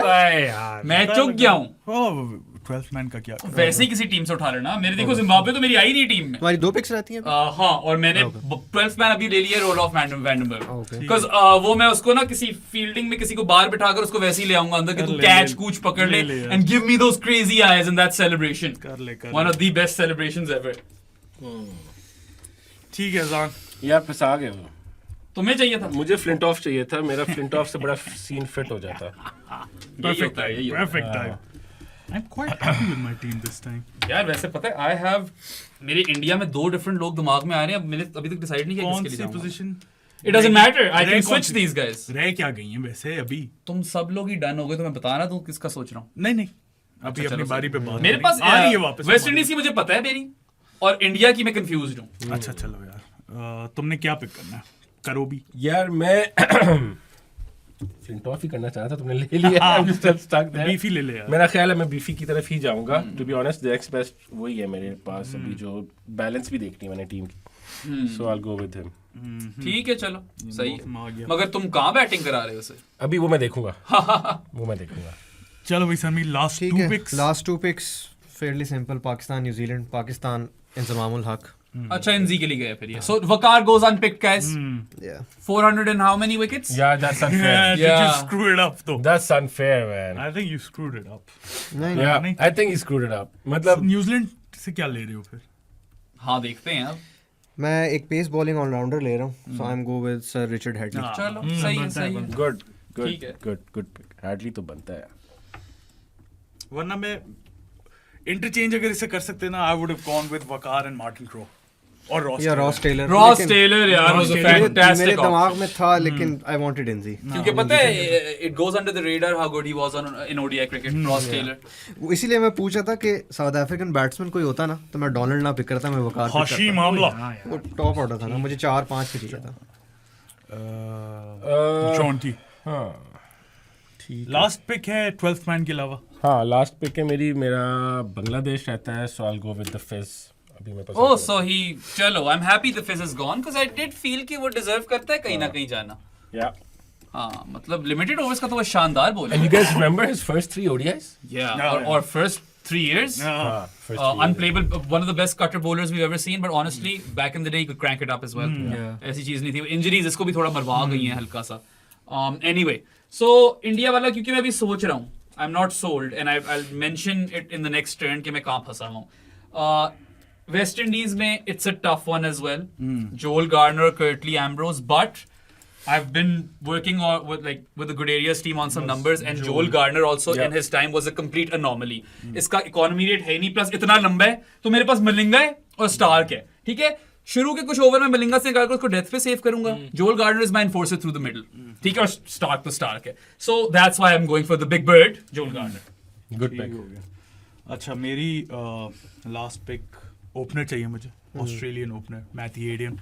Speaker 2: मैं चुक गया हूँ.
Speaker 1: Oh, 12th man का क्या?
Speaker 2: वैसे ही किसी टीम से उठा लेना. मेरे देखो जिम्बाब्वे तो मेरी आई नहीं टीम में.
Speaker 4: तुम्हारी 2 पिक्स रहती हैं.
Speaker 2: हाँ और मैंने 12th मैन अभी ले लिया रोल ऑफ वैंडनबर्ग.
Speaker 4: Okay.
Speaker 2: बिकॉज वो मैं उसको ना किसी फील्डिंग में किसी को बाहर बिठाकर उसको वैसे ही ले आऊंगा अंदर कि तू
Speaker 1: ले,
Speaker 2: कैच
Speaker 1: ले,
Speaker 2: कूच पकड़ ले
Speaker 1: ले यार.
Speaker 2: And give me those crazy eyes in that celebration.
Speaker 1: कर ले.
Speaker 2: One of the best celebrations ever.
Speaker 1: ठीक है जान.
Speaker 3: यार फंसा गए वो.
Speaker 2: तुम्हें चाहिए था.
Speaker 3: मुझे फ्लिंटॉफ चाहिए था. मेरा फ्लिंटॉफ से बड़ा सीन फिट हो जाता.
Speaker 2: यही होता है, यही होता है.
Speaker 1: Perfect time. I'm quite happy with my team this time.
Speaker 2: यार वैसे पता है आई हैव मेरे इंडिया में 2 डिफरेंट लोग दिमाग में आ रहे हैं. अब मैंने अभी तक डिसाइड नहीं किया
Speaker 1: कौन
Speaker 2: किसके लिए
Speaker 1: सी
Speaker 2: जाऊंगा.
Speaker 1: Position?
Speaker 2: It doesn't matter. I
Speaker 1: रह
Speaker 2: कैन
Speaker 1: कौन
Speaker 2: स्विच
Speaker 1: सी?
Speaker 2: These guys.
Speaker 1: रह क्या गई हैं वैसे अभी?
Speaker 2: तुम सब लोग ही डन हो गए तो मैं बताना दूं किसका सोच रहा हूं.
Speaker 1: नहीं अभी
Speaker 2: अच्छा,
Speaker 1: अपनी
Speaker 2: चलो,
Speaker 1: बारी पे बात
Speaker 2: मेरे
Speaker 1: करें.
Speaker 2: पास
Speaker 1: आ रही है वापस.
Speaker 2: वेस्ट इंडीज की मुझे पता है मेरी और इंडिया की मैं कंफ्यूज हूं.
Speaker 1: अच्छा चलो यार. तुमने क्या पिक करना है? करो भी.
Speaker 3: यार मैं फ्लिंटॉफ ही करना चाह रहा था. तुमने ले लिया. I'm just stuck there.
Speaker 1: Beefy ले ले यार.
Speaker 3: मेरा ख्याल है मैं बीफी की तरफ ही जाऊंगा. To be honest the next best वही है मेरे पास अभी जो बैलेंस भी देखनी है मैंने टीम की. So I will go with him.
Speaker 2: ठीक है चलो सही
Speaker 1: मौसम आ
Speaker 2: है.
Speaker 1: गया.
Speaker 2: मगर तुम कहाँ बैटिंग करा रहे हो उसे?
Speaker 3: अभी वो मैं देखूंगा. वो मैं देखूंगा.
Speaker 1: चलो भाई समी लास्ट
Speaker 4: ठीक
Speaker 1: 2
Speaker 4: है.
Speaker 1: Picks.
Speaker 4: Last 2 picks fairly simple. Pakistan New Zealand. Pakistan Inzamamul Haq.
Speaker 2: अच्छा एनजी के लिए गए फिर ये. So Waqar goes unpicked guys.
Speaker 4: Yeah.
Speaker 2: 400 and how many wickets?
Speaker 3: Yeah, that's unfair.
Speaker 1: Did you
Speaker 2: Yeah.
Speaker 1: screw it up though?
Speaker 3: That's unfair, man.
Speaker 1: I think you screwed it up.
Speaker 4: नहीं
Speaker 3: Yeah,
Speaker 1: नहीं.
Speaker 3: I think he screwed it up. मतलब
Speaker 1: न्यूजीलैंड से क्या ले रहे हो फिर?
Speaker 2: हाँ देखते हैं अब.
Speaker 4: मैं एक पेस बॉलिंग ऑलराउंडर ले रहा हूँ. So I am go with sir Richard Hadlee.
Speaker 2: चलो सही है सही है.
Speaker 3: good,
Speaker 2: ठीक है.
Speaker 3: good. Hadley तो बनता है.
Speaker 1: वरना मैं इंटरचेंज अगर इसे कर सकते ना I would have gone with Waqar and Martin Crowe और रॉस.
Speaker 4: या रॉस टेलर.
Speaker 2: रॉस टेलर यार was a
Speaker 1: Taylor,
Speaker 4: मेरे
Speaker 2: fantastic
Speaker 4: दिमाग
Speaker 2: option.
Speaker 4: में था लेकिन आई वांटेड इंजी.
Speaker 2: क्योंकि पता है it goes under the radar how good he was in ODI cricket. Ross Taylor.
Speaker 4: इसीलिए मैं पूछा था कि साउथ अफ्रीकन बैट्समैन कोई होता ना तो मैं डोनाल्ड ना पिक करता. मैं वकार pick
Speaker 1: हाशी
Speaker 4: करता.
Speaker 1: मामला.
Speaker 4: वो टॉप ऑर्डर था ना. मुझे 4-5 पे चाहिए था.
Speaker 1: जॉन्टी.
Speaker 3: हाँ.
Speaker 1: लास्ट पिक है 12th मैन के अलावा.
Speaker 3: हाँ लास्ट पिक है मेरा बांग्लादेश रहता है. So I'll go with the Fizz. अभी मेरे पास.
Speaker 2: Oh, so he चलो I'm happy the Fizz is gone because I did feel कि वो deserve करता है कहीं ना कहीं जाना.
Speaker 3: Yeah.
Speaker 2: हाँ मतलब limited overs का तो वो शानदार बोल
Speaker 3: And you guys remember his first 3 ODIs?
Speaker 2: Yeah. Or first 3 years.
Speaker 3: हाँ. First 3
Speaker 2: Unplayable, one of the best cutter bowlers we've ever seen. But honestly, back in the day, he could crank it up as well.
Speaker 5: Yeah.
Speaker 2: ऐसी चीज नहीं थी. Injuries इसको भी थोड़ा मरवा गई हैं हल्का सा. Anyway, so इंडिया वाला क्योंकि मैं अभी सोच रहा हूँ, I am not sold and I'll mention it in the next turn कि मैं कहाँ फंसा हूँ. वेस्ट इंडीज में it's a tough one as well. Joel Garner, Curtly Ambrose, but I've been working with the Guderias team on some numbers, and Joel Garner also in his time was a complete anomaly. इसका इकोनॉमी रेट है नहीं, प्लस इतना लंबा है, तो मेरे पास मलिंगा है और स्टार्क है. ठीक है, शुरू के कुछ ओवर में मलिंगा से निकाल कर उसको डेथ पे सेव करूंगा. जोल Garner is my enforcer through the middle. ठीक है, और स्टार्क तो स्टार्क है. So that's why I am going for the big bird, जोल गार्नर.
Speaker 3: Good pick.
Speaker 1: अच्छा, मेरी लास्ट पिक ओपनर चाहिए मुझे. Australian opener Matthew Hadean.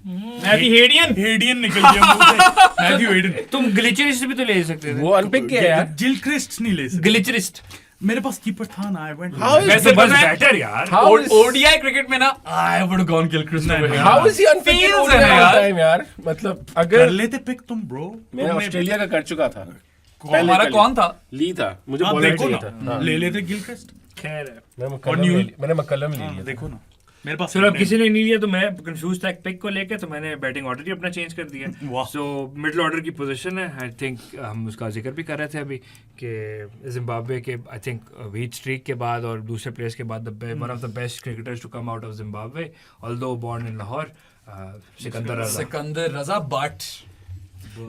Speaker 1: Hadean निकल गया मुंह से. Matthew Hadean.
Speaker 5: तुम ग्लिचरिस्ट भी तो ले सकते थे.
Speaker 3: वो अनपिक किया यार.
Speaker 1: जिलक्रिस्ट नहीं ले सकते.
Speaker 5: ग्लिचरिस्ट
Speaker 1: मेरे पास कीपर था ना. I went.
Speaker 2: वैसे
Speaker 5: बस
Speaker 2: पता है,
Speaker 5: बेटर यार.
Speaker 2: ODI क्रिकेट में ना I would gone Gilchrist over here.
Speaker 3: How is he unpicked in
Speaker 2: Feels
Speaker 3: ODI
Speaker 2: है
Speaker 3: all
Speaker 2: यार.
Speaker 3: time यार? मतलब
Speaker 1: कर
Speaker 3: अगर
Speaker 1: लेते पिक तुम ब्रो.
Speaker 3: मैं ऑस्ट्रेलिया का कर चुका था.
Speaker 2: हमारा कौन था?
Speaker 3: ली था. मुझे
Speaker 1: आप
Speaker 3: बॉलर
Speaker 1: देखो
Speaker 3: चाहिए
Speaker 1: ना,
Speaker 3: था.
Speaker 1: ले लेते गिलक्रिस्ट.
Speaker 5: खैर
Speaker 3: मैंने मक्कलम ले लिया.
Speaker 1: देखो ना, मेरे पास
Speaker 5: चलो, अब किसी ने नहीं लिया तो मैं कंफ्यूज था पिक को लेके, तो मैंने बैटिंग ऑर्डर ही अपना चेंज कर दिया.
Speaker 1: वाह.
Speaker 5: सो मिडिल ऑर्डर की पोजीशन है. आई थिंक हम उसका जिक्र भी कर रहे थे अभी कि जिम्बाब्वे के आई थिंक वीट स्ट्रीक के बाद और दूसरे प्लेयर्स के बाद one of the best cricketers to come out of Zimbabwe, although born in Lahore,
Speaker 2: Sikandar Raza. But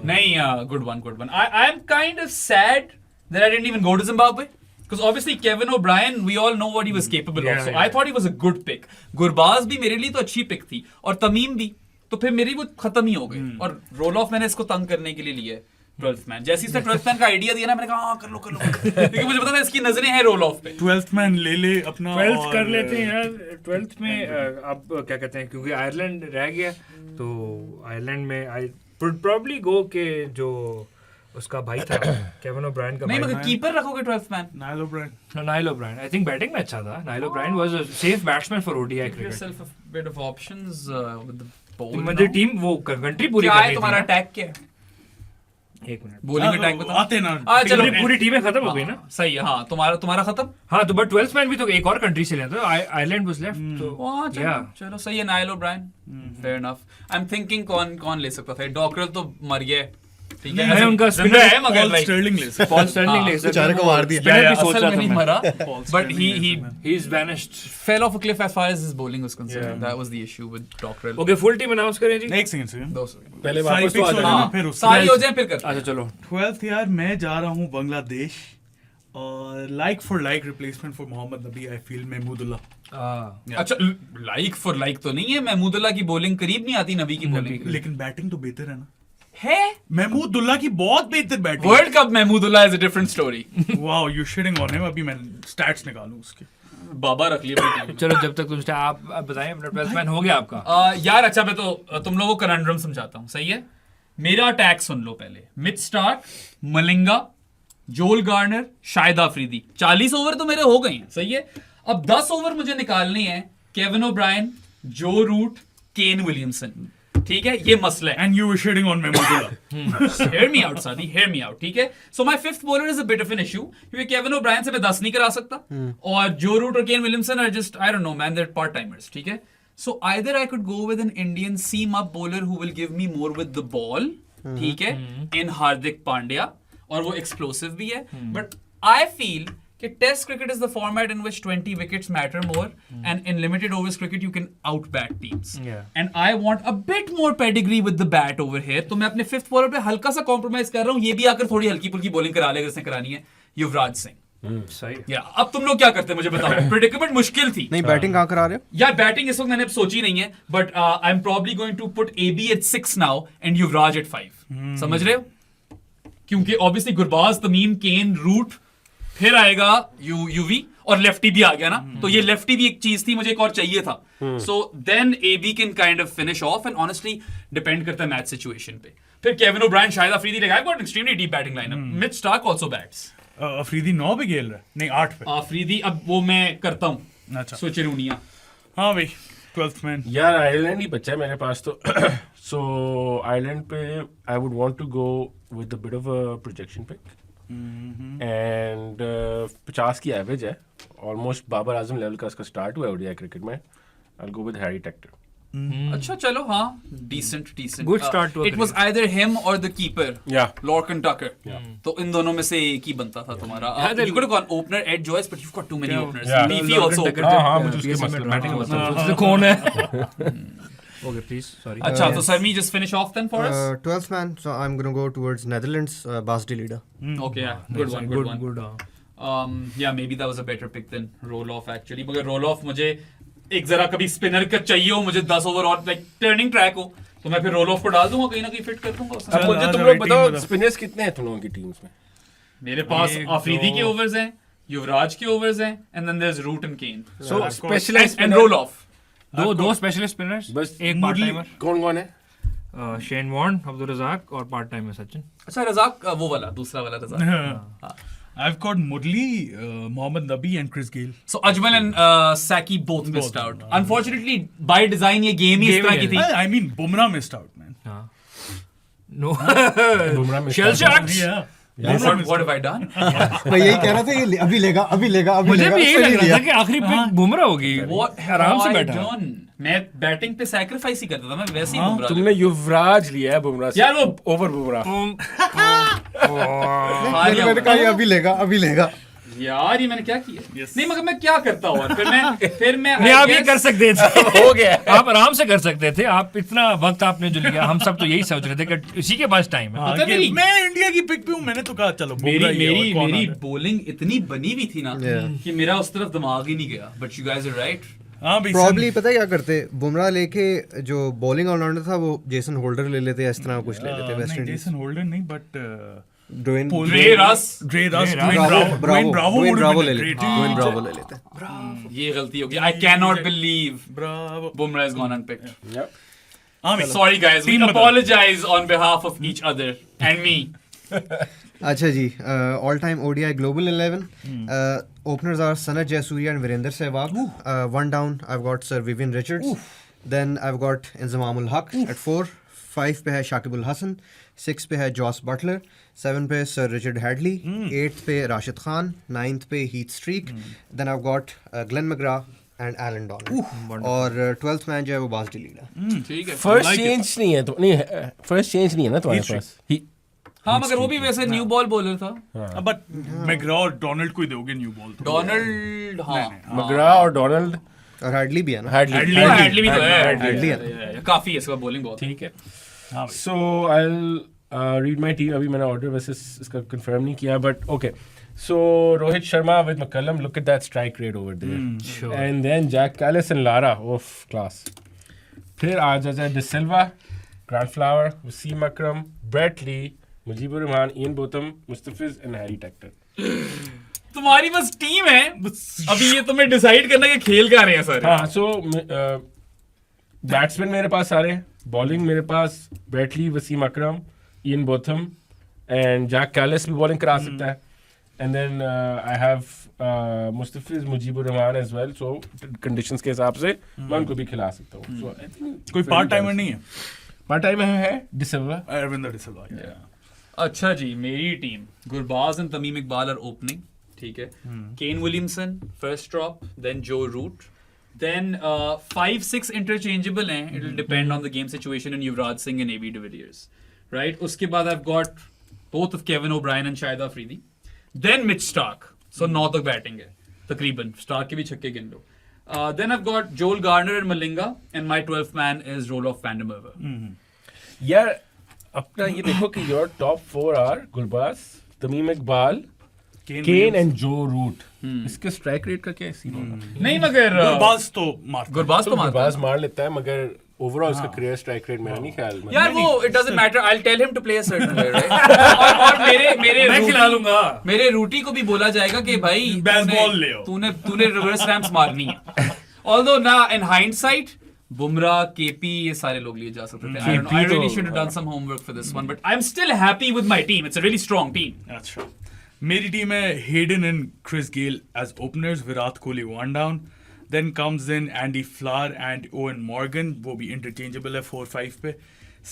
Speaker 2: नहीं, good one. I am kind of sad that I didn't even go to Zimbabwe. Because obviously Kevin O'Brien, we all know what he was capable of. So I thought he was a good pick. Gurbaz भी मेरे लिए तो अच्छी पिक थी, और तमीम भी. तो फिर मेरी वो खत्म ही हो गई. और रोल ऑफ मैंने इसको तंग करने के लिए लिया है. 12th मैन, जैसे इसने 12th मैन का आइडिया दिया ना, मैंने कहा कर लो क्योंकि मुझे पता था इसकी नजरें हैं रोल ऑफ पे.
Speaker 1: 12th मैन ले अपना.
Speaker 5: 12th कर लेते हैं यार. 12th में अब क्या कहते हैं, क्योंकि आयरलैंड रह गया, तो आयरलैंड में आई वुड प्रोबब्ली गो के जो उसका भाई था केविन ओब्रायन का.
Speaker 2: नहीं, मगर कीपर रखोगे 12th man.
Speaker 1: Nile O'Brien.
Speaker 5: Nile O'Brien I think batting में अच्छा था. Nile O'Brien was a safe batsman for ODI cricket.
Speaker 2: yourself a bit of options with the bowl.
Speaker 5: मुझे टीम वो कंट्री पूरी
Speaker 2: क्या
Speaker 5: करनी
Speaker 2: है
Speaker 5: थी
Speaker 2: तुम्हारा
Speaker 5: ना.
Speaker 2: अटैक क्या है?
Speaker 5: एक मिनट.
Speaker 2: बॉलिंग अटैक बता.
Speaker 1: आते ना.
Speaker 2: चलो,
Speaker 5: पूरी टीमें खत्म हो गई ना.
Speaker 2: सही है. हाँ, तुम्हारा खत्म.
Speaker 5: हाँ, तो बट 12th मैन भी तो एक और कंट्री से लिया था. Ireland was left. तो या
Speaker 2: चलो सही है. Nile O'Brien, fair enough. I am thinking कौन ले सकता था. डॉकरल तो मर गया है. ठीक है,
Speaker 5: मैं उनका
Speaker 2: जिंदा है, मगर
Speaker 1: पॉल
Speaker 2: like
Speaker 1: स्टर्लिंग ले सकते.
Speaker 5: पॉल स्टर्लिंग ले सकते
Speaker 6: बेचारे को मार दिया.
Speaker 5: स्पिनर भी सोच
Speaker 2: असल
Speaker 5: रहा
Speaker 2: में
Speaker 5: था
Speaker 2: नहीं
Speaker 5: मैं.
Speaker 2: मरा,
Speaker 1: Paul
Speaker 2: but
Speaker 1: Sterling
Speaker 2: he
Speaker 5: he is vanished.
Speaker 2: fell off a cliff as far as his bowling was concerned. That was the issue with Dockrell.
Speaker 5: Okay, full team announce करें जी.
Speaker 1: एक सेकंड.
Speaker 2: 200.
Speaker 3: पहले
Speaker 1: सारी
Speaker 3: वापस तो आ
Speaker 1: picks हो
Speaker 3: जाना.
Speaker 1: जाना,
Speaker 2: हाँ,
Speaker 1: फिर उसके
Speaker 2: सारी
Speaker 1: बाद-
Speaker 2: हो जाए फिर कर.
Speaker 5: अच्छा चलो.
Speaker 1: 12th यार, मैं जा रहा हूँ बांग्लादेश. और like for like replacement for Mohammad Nabi. I feel Mahmudullah.
Speaker 2: अच्छा, लाइक फॉर लाइक तो नहीं है. महमूदुल्लाह की बॉलिंग करीब नहीं आती नबी की बॉलिंग.
Speaker 1: लेकिन बैटिंग तो बेहतर है ना.
Speaker 2: है
Speaker 1: महमूदुल्लाह की बहुत बेहतर batting.
Speaker 2: World cup Mahmudullah is a different story.
Speaker 1: Wow, you shitting on him. अभी मैं स्टैट्स निकालूं उसके.
Speaker 2: बाबा रख लिया अपनी टीम.
Speaker 5: चलो, जब तक तुम आप बताएं. अपना 12th मैन हो गया आपका.
Speaker 2: यार अच्छा, मैं तो तुम लोगों को कनंड्रम समझाता हूँ. सही है, मेरा अटैक सुन लो पहले. मिड स्टार्क, मलिंगा, जोल गार्नर, शाहिद अफरीदी. 40 ओवर तो मेरे हो गए हैं. सही है, अब 10 ओवर मुझे निकालने हैं. Kevin O'Brien, Joe Root, Kane Williamson. ठीक है, ये मसला है.
Speaker 1: And you were shitting on Mahmudullah.
Speaker 2: Hear me out, Sadi. Hear me out. ठीक है. So my fifth bowler is a bit of an issue. क्योंकि केविन ओब्रायन से मैं 10 नहीं करा सकता. और जो रूट और Kane Williamson are just, I don't know, man, they're part timers. ठीक है. So either I could go with an Indian seam up bowler who will give me more with the ball. ठीक है. In Hardik Pandya. और वो explosive भी है. But I feel कि test cricket is the format in which 20 wickets matter more, and in limited overs cricket you can out bat teams. And I want a bit more pedigree with the bat over here. तो मैं अपने फिफ्थ बॉलर पे हल्का सा कॉम्प्रोमाइज कर रहा हूं. ये भी आकर थोड़ी हल्की फुल्की बॉलिंग करा ले अगर इसने करानी है. युवराज सिंह.
Speaker 5: सही.
Speaker 2: या अब तुम लोग क्या करते हैं मुझे बताओ. प्रेडिकेमेंट मुश्किल थी.
Speaker 4: नहीं, बैटिंग कहाँ करा रहे हो?
Speaker 2: यार बैटिंग इस वक्त मैंने अब सोची नहीं है, but I am probably going to put AB at 6 now and Yuvraj at 5. समझ रहे हो? क्योंकि obviously Gurbaz, Tamim, Kane, Root, फिर आएगा यूवी, और लेफ्टी भी आ गया ना. तो ये लेफ्टी भी एक चीज थी, मुझे एक और चाहिए था. So then AB can kind of finish off, and honestly depend करता है मैच सिचुएशन पे. फिर Kevin O'Brien, Shahid Afridi, like I've got an extremely deep batting lineup. Mitch Starc also bats.
Speaker 1: Afridi 9 पे खेल रहा है, नहीं 8 पे.
Speaker 2: अफरीदी अब वो मैं करता हूँ.
Speaker 1: अच्छा.
Speaker 2: सोचरूनिया.
Speaker 1: हाँ भाई, 12th मैन.
Speaker 3: यार आयरलैंड ही बचा है मेरे पास तो. सो आयरलैंड पे I would want to go with a bit of a projection pick. And 50 की एवरेज है. ऑलमोस्ट बाबर आजम लेवल का इसका स्टार्ट हुआ है ODI क्रिकेट में. आई will go with Harry Tector.
Speaker 2: अच्छा चलो हाँ decent
Speaker 5: Good start to a
Speaker 2: it was either him or the keeper
Speaker 3: Yeah.
Speaker 2: Lorcan Tucker तो इन दोनों में से एक ही बनता था तुम्हारा you could have gone opener Ed Joyce but you've got too many openers
Speaker 3: Yeah.
Speaker 2: Beefy also opened.
Speaker 3: हाँ मुझे उसके मसले बैटिंग का मसला
Speaker 5: उससे कौन है? Okay, please. Sorry.
Speaker 2: अच्छा तो Sarmi just finish off then for us
Speaker 4: 12th man, so I'm gonna go towards Netherlands, Basdi leader.
Speaker 2: okay yeah good one good one
Speaker 5: Good.
Speaker 2: yeah maybe that was a better pick than Roloff actually मगर Roloff मुझे एक जरा कभी स्पिनर का चाहिए हो मुझे 10 ओवर और लाइक टर्निंग ट्रैक हो तो मैं फिर Roloff को डाल दूंगा कहीं ना कहीं फिट कर दूंगा उसमें।
Speaker 3: अब मुझे
Speaker 1: चल,
Speaker 3: तुम
Speaker 1: आ
Speaker 3: लोग
Speaker 1: जाओ,
Speaker 3: बताओ
Speaker 1: team बता।
Speaker 3: स्पिनर्स कितने हैं तुम लोगों की टीम्स में?
Speaker 2: मेरे पास अफरीदी के ओवर्स हैं युवराज के ओवर्स हैं and then there is Root and Kane
Speaker 3: so specialized
Speaker 2: and Roloff
Speaker 5: दो स्पेशलिस्ट स्पिनर्स,
Speaker 3: बस
Speaker 5: एक पार्ट टाइमर,
Speaker 3: कौन है?
Speaker 5: शेन वॉर्न, अब्दुल रज़ाक और पार्ट टाइमर सचिन।
Speaker 2: अच्छा रज़ाक वो वाला दूसरा वाला Razzaq
Speaker 1: I've got Murli, Mohammad Nabi and Chris Gayle.
Speaker 2: So Ajmal and Saki both missed out. Unfortunately, by design ये game ही इस तरह की थी.
Speaker 1: I mean, Bumrah missed out, man.
Speaker 5: No.
Speaker 3: Bumrah में
Speaker 5: Shell shots.
Speaker 1: Yeah.
Speaker 2: What have I done?
Speaker 4: मैं यही कह रहा था ये अभी लेगा
Speaker 5: मुझे भी यही लग रहा था कि आखिरी पिक बुमराह होगी।
Speaker 2: What
Speaker 5: आराम
Speaker 2: have
Speaker 5: से
Speaker 2: I
Speaker 5: बैठा।
Speaker 2: done? मैं बैटिंग पे सैक्रिफाइस ही करता था मैं वैसे ही बुमराह
Speaker 3: तुमने युवराज लिया है बुमराह से
Speaker 2: यार वो
Speaker 3: ओवर बुमराह।
Speaker 2: हार गया
Speaker 4: मैंने कहा ये अभी लेगा
Speaker 2: यार ये मैंने क्या किया नहीं मगर मैं क्या करता हूँ फिर मैं
Speaker 5: नहीं आप ये कर सकते थे।
Speaker 3: हो गया
Speaker 5: आप आराम से कर सकते थे। आप इतना वक्त आपने जो लिया हम सब तो यही सोच रहे थे कि इसी के पास टाइम है।
Speaker 2: पता नहीं।
Speaker 1: मैं इंडिया की पिक पे हूँ मैंने तो कहा चलो
Speaker 2: मेरी
Speaker 1: बुमराह ही है,
Speaker 2: मेरी
Speaker 1: और कौन
Speaker 2: मेरी
Speaker 1: आ रहा है?
Speaker 2: बॉलिंग इतनी बनी हुई थी ना
Speaker 4: Yeah.
Speaker 2: कि मेरा उस तरफ दिमाग ही नहीं गया but you guys are right
Speaker 1: हाँ भाई
Speaker 4: प्रॉब्ली पता है क्या करते, बुमराह लेके जो बॉलिंग ऑलराउंडर था वो जेसन होल्डर ले लेते, इस तरह कुछ ले लेते वेस्ट
Speaker 1: नहीं
Speaker 4: इंडीज।
Speaker 1: जेसन होल्डर नहीं बट
Speaker 4: ड्वेन
Speaker 2: रे रस
Speaker 1: ड्रे रस
Speaker 4: ब्रावो
Speaker 1: ब्रावो
Speaker 4: ले लेते, ड्वेन ब्रावो ले लेते।
Speaker 2: ये गलती होगी I can not believe
Speaker 1: Bravo
Speaker 2: Bumrah has gone unpicked.
Speaker 1: हाँ भाई
Speaker 2: Sorry guys, we
Speaker 1: Team बता।
Speaker 2: apologize on behalf of each other and me.
Speaker 4: अच्छा जी, all time ODI global 11 openers are Sanath Jayasuriya and Virender Sehwag. One down I have got sir Vivian Richards, then I have got Inzamamul Haq at 4, 5 पे है शाकिबुल हसन, 6 पे है जॉस बटलर, 7 पे सर रिचर्ड हैडली, 8 पे राशिद खान, 9th पे Heath Streak, then I have got Glenn McGrath and Allan Donald, और 12th मैन जो है वो बास्डी लीडर।
Speaker 2: ठीक है।
Speaker 3: फर्स्ट चेंज नहीं है तो नहीं फर्स्ट चेंज नहीं है ना तुम्हारे पास
Speaker 2: हाँ मगर वो भी वैसे न्यू बॉल बॉलर था।
Speaker 1: बट मैग्रा और डोनाल्ड को ही दोगे न्यू बॉल तो
Speaker 2: डोनाल्ड हाँ
Speaker 3: मगरा और डोनाल्ड
Speaker 4: और हैडली भी है ना,
Speaker 2: हैडली भी तो है।
Speaker 4: हैडली है।
Speaker 2: काफी है इसका बॉलिंग बहुत।
Speaker 3: ठीक है।
Speaker 1: हाँ भाई।
Speaker 3: सो आई रीड माय टीम। अभी मैंने ऑर्डर वैसे इसका कंफर्म नहीं किया but okay. So Rohit Sharma with McCullum, look at that strike rate over there.
Speaker 5: Sure.
Speaker 3: And then Jack Callis and Lara, of class. फिर आ जाता है De Silva, Grant Flower, Wasim Akram, Brett Lee, Mujibur Rahman, Ian Botham, Mustafiz and Harry Tector.
Speaker 2: तुम्हारी बस टीम है अभी ये तुम्हें डिसाइड करना कि खेल क्या रहे हैं सर।
Speaker 3: हाँ so बैट्समैन मेरे पास सारे हैं, बॉलिंग मेरे पास Brett Lee, Wasim Akram, Ian Botham and Jack Callis भी बॉलिंग करा सकता है. And then I have Mustafiz, Mujibur Rahman as well. So conditions के हिसाब से मैं उनको भी खिला सकता हूँ. So I think
Speaker 1: कोई पार्ट टाइमर नहीं है
Speaker 3: पार्ट टाइम है De Silva.
Speaker 1: अरविंदर डिसल्वा
Speaker 2: अच्छा जी मेरी team Gurbaz and Tamim Iqbal are opening ठीक है Kane Williamson first drop then Joe Root then 5-6 interchangeable हैं it will depend on the game situation in Yuvraj Singh and AB de Villiers right उसके बाद I have got both of Kevin O'Brien and Shahid Afridi then Mitch Starc so 9 तक बैटिंग है तकरीबन स्टार्क के भी छक्के गिन लो then I've got Joel Garner and Malinga and my 12th man is Roloff van der Merwe
Speaker 3: यार अपना ये देखो कि your top 4 are Gurbaz, Tamim Iqbal, Kane and Joe Root. इसके स्ट्राइक रेट का क्या सीन होगा?
Speaker 2: नहीं मगर
Speaker 1: गुरबाज तो मारता
Speaker 2: गुरबाज तो मारता
Speaker 3: गुरबाज मार लेता है मगर ओवरऑल इसका करियर स्ट्राइक रेट मेरा नहीं ख्याल में.
Speaker 2: यार वो it doesn't matter I'll tell him to play a certain way right और मेरे
Speaker 5: मैं खिला लूंगा।
Speaker 2: मेरे रूटी को भी बोला जाएगा कि भाई
Speaker 1: Baseball ले आओ।
Speaker 2: तूने रिवर्स रैम्स मारनी है although ना in hindsight बुमराह केपी ये सारे लोग लिए जा सकते थे I really should have done some homework for this one but I'm still happy with my team it's a really strong team
Speaker 1: अच्छा मेरी टीम है Hayden and Chris Gayle as openers Virat Kohli one down then comes in Andy Flower and Eoin Morgan वो भी इंटरचेंजेबल है 4-5 पे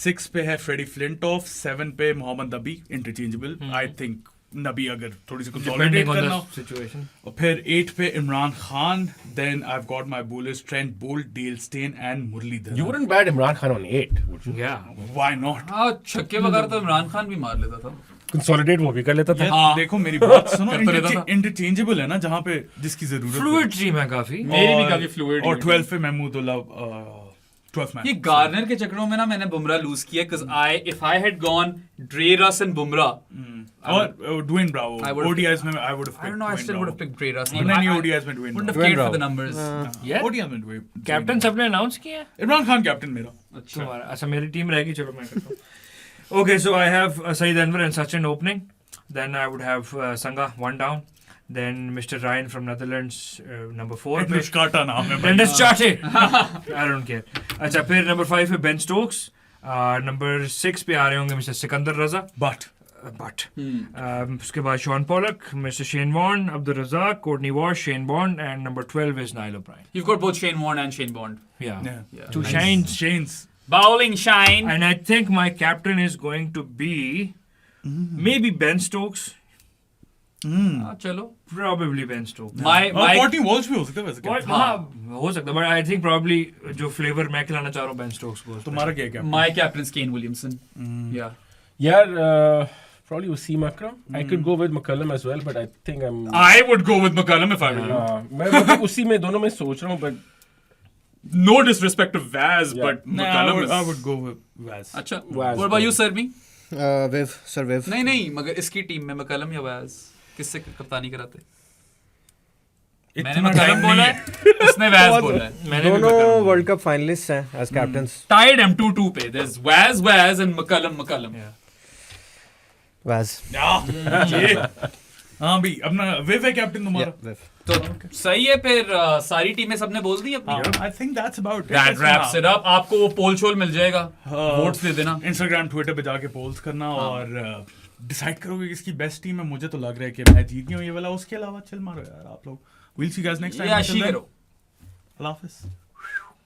Speaker 1: 6 पे है फ्रेडी फ्लिंटॉफ 7 पे मोहम्मद नबी इंटरचेंजेबल आई थिंक नबी अगर थोड़ी सी कंसोलिडेट
Speaker 5: Depending on
Speaker 1: करना
Speaker 5: the
Speaker 1: हो।
Speaker 5: situation.
Speaker 1: और फिर 8 पे Imran Khan, then I've got my bowlers Trent Bolt, Dale Steyn and Muralidharan.
Speaker 3: You wouldn't bat Imran Khan on 8, would you?
Speaker 5: Yeah.
Speaker 1: Why not?
Speaker 2: हाँ छक्के वगैरह तो इमरान खान भी मार लेता था।
Speaker 3: Consolidate वो भी कर लेता था.
Speaker 1: यार,
Speaker 2: हाँ।
Speaker 1: देखो मेरी बात सुनो,
Speaker 2: करता रहता था।
Speaker 1: इंटरचेंजेबल है ना जहाँ पे जिसकी जरूरत
Speaker 5: Fluid team है काफी.
Speaker 2: मेरी भी
Speaker 1: और-
Speaker 2: काफी fluid
Speaker 1: और
Speaker 2: है।
Speaker 1: 12 पे महमूदुल्लाह 12th मैन।
Speaker 2: ये गार्नर के चक्करों में ना मैंने बुमराह लूज किया because if I had gone Dre Russ and Bummrah,
Speaker 1: और Dwayne Bravo,
Speaker 2: I would've
Speaker 1: ODIs में I would have
Speaker 2: I don't know, I still would have picked Dre Russ.
Speaker 1: नहीं,
Speaker 2: I
Speaker 1: ODIs में Dwayne
Speaker 2: wouldn't have
Speaker 1: Bravo।
Speaker 2: cared for
Speaker 4: Bravo.
Speaker 2: the numbers.
Speaker 5: Yeah?
Speaker 1: ODIs में Dwayne
Speaker 5: कैप्टन
Speaker 1: Bravo।
Speaker 5: सबने अनाउंस किया है.
Speaker 1: इमरान खान कैप्टन मेरा।
Speaker 5: तुम्हारा अच्छा मेरी टीम रहेगी चलो मैं करता हूँ. Okay, so I have Saeed Anwar and Sachin opening. Then I would have Sangha 1 down. Then Mr. Ryan from Netherlands number 4 पे.
Speaker 1: निष्काटा नाम है भाई।
Speaker 5: Dennis Chaate. I don't care. अच्छा फिर number 5 पे Ben Stokes. Number 6 पे आ रहे होंगे Mr. Sikandar Raza.
Speaker 1: But
Speaker 5: But उसके बाद Sean Pollock, Mr. Shane Warne, Abdul Razak, Courtney Walsh, Shane Bond, and number 12 is Niall O'Brien.
Speaker 2: You've got both Shane Warne and Shane Bond.
Speaker 5: Yeah.
Speaker 1: yeah.
Speaker 5: Two shines.
Speaker 1: Shane's
Speaker 2: Bowling shine.
Speaker 5: And I think my captain is going to be maybe Ben Stokes.
Speaker 2: चलो.
Speaker 5: Probably Ben Stokes.
Speaker 2: My
Speaker 1: Courtney Walsh भी हो सकता है वैसे
Speaker 5: But,
Speaker 1: captain।
Speaker 5: हाँ, हो सकता है, but I think probably जो flavor मैं खिलाना चाह रहा हूँ Ben Stokes को.
Speaker 1: तुम्हारा क्या है captain?
Speaker 2: my captain's Kane Williamson. Yeah.
Speaker 3: Yeah, probably Wasim Akram. I could go with McCullum as well, but I think I'm.
Speaker 2: I would go with McCullum if I were you.
Speaker 3: मैं मतलब उसी में दोनों में सोच रहा हूँ, but
Speaker 2: No disrespect to Vaz,
Speaker 3: Yeah.
Speaker 2: but
Speaker 1: Nah,
Speaker 2: McCullum is.
Speaker 1: I would go with Vaz।
Speaker 2: अच्छा.
Speaker 3: Vaz
Speaker 2: What about you, Sarmi?
Speaker 4: Viv, Sir Viv.
Speaker 2: नहीं मगर इसकी टीम में McCullum या Vaz किससे कप्तानी कराते? मैंने
Speaker 1: इतना
Speaker 2: McCullum
Speaker 1: time
Speaker 2: बोला
Speaker 1: नहीं
Speaker 2: है, उसने Vaz बोला है.
Speaker 5: मैंने भी
Speaker 4: दोनों वर्ल्ड कप फाइनलिस्ट हैं एज कैप्टन्स.
Speaker 2: Tied हम 2-2 पे. There's Vaz and McCullum.
Speaker 4: Was.
Speaker 1: ये हाँ भी अपना विव है कैप्टन तुम्हारा।
Speaker 4: विव.
Speaker 2: तो सही है फिर सारी टीमें सबने बोल दी अपनी.
Speaker 1: I think that's about it।
Speaker 2: That wraps it up. आपको वो पोल शोल मिल जाएगा. वोट्स दे देना.
Speaker 1: Instagram, Twitter पे जाके पोल्स करना और डिसाइड करोगे किसकी बेस्ट टीम है। मुझे तो लग रहा है कि मैं जीत गया हूँ ये वाला। उसके अलावा चिल मारो यार आप लोग। We'll see you guys next time।
Speaker 2: ये अच्छी करो.
Speaker 1: अल्लाह हाफिज़।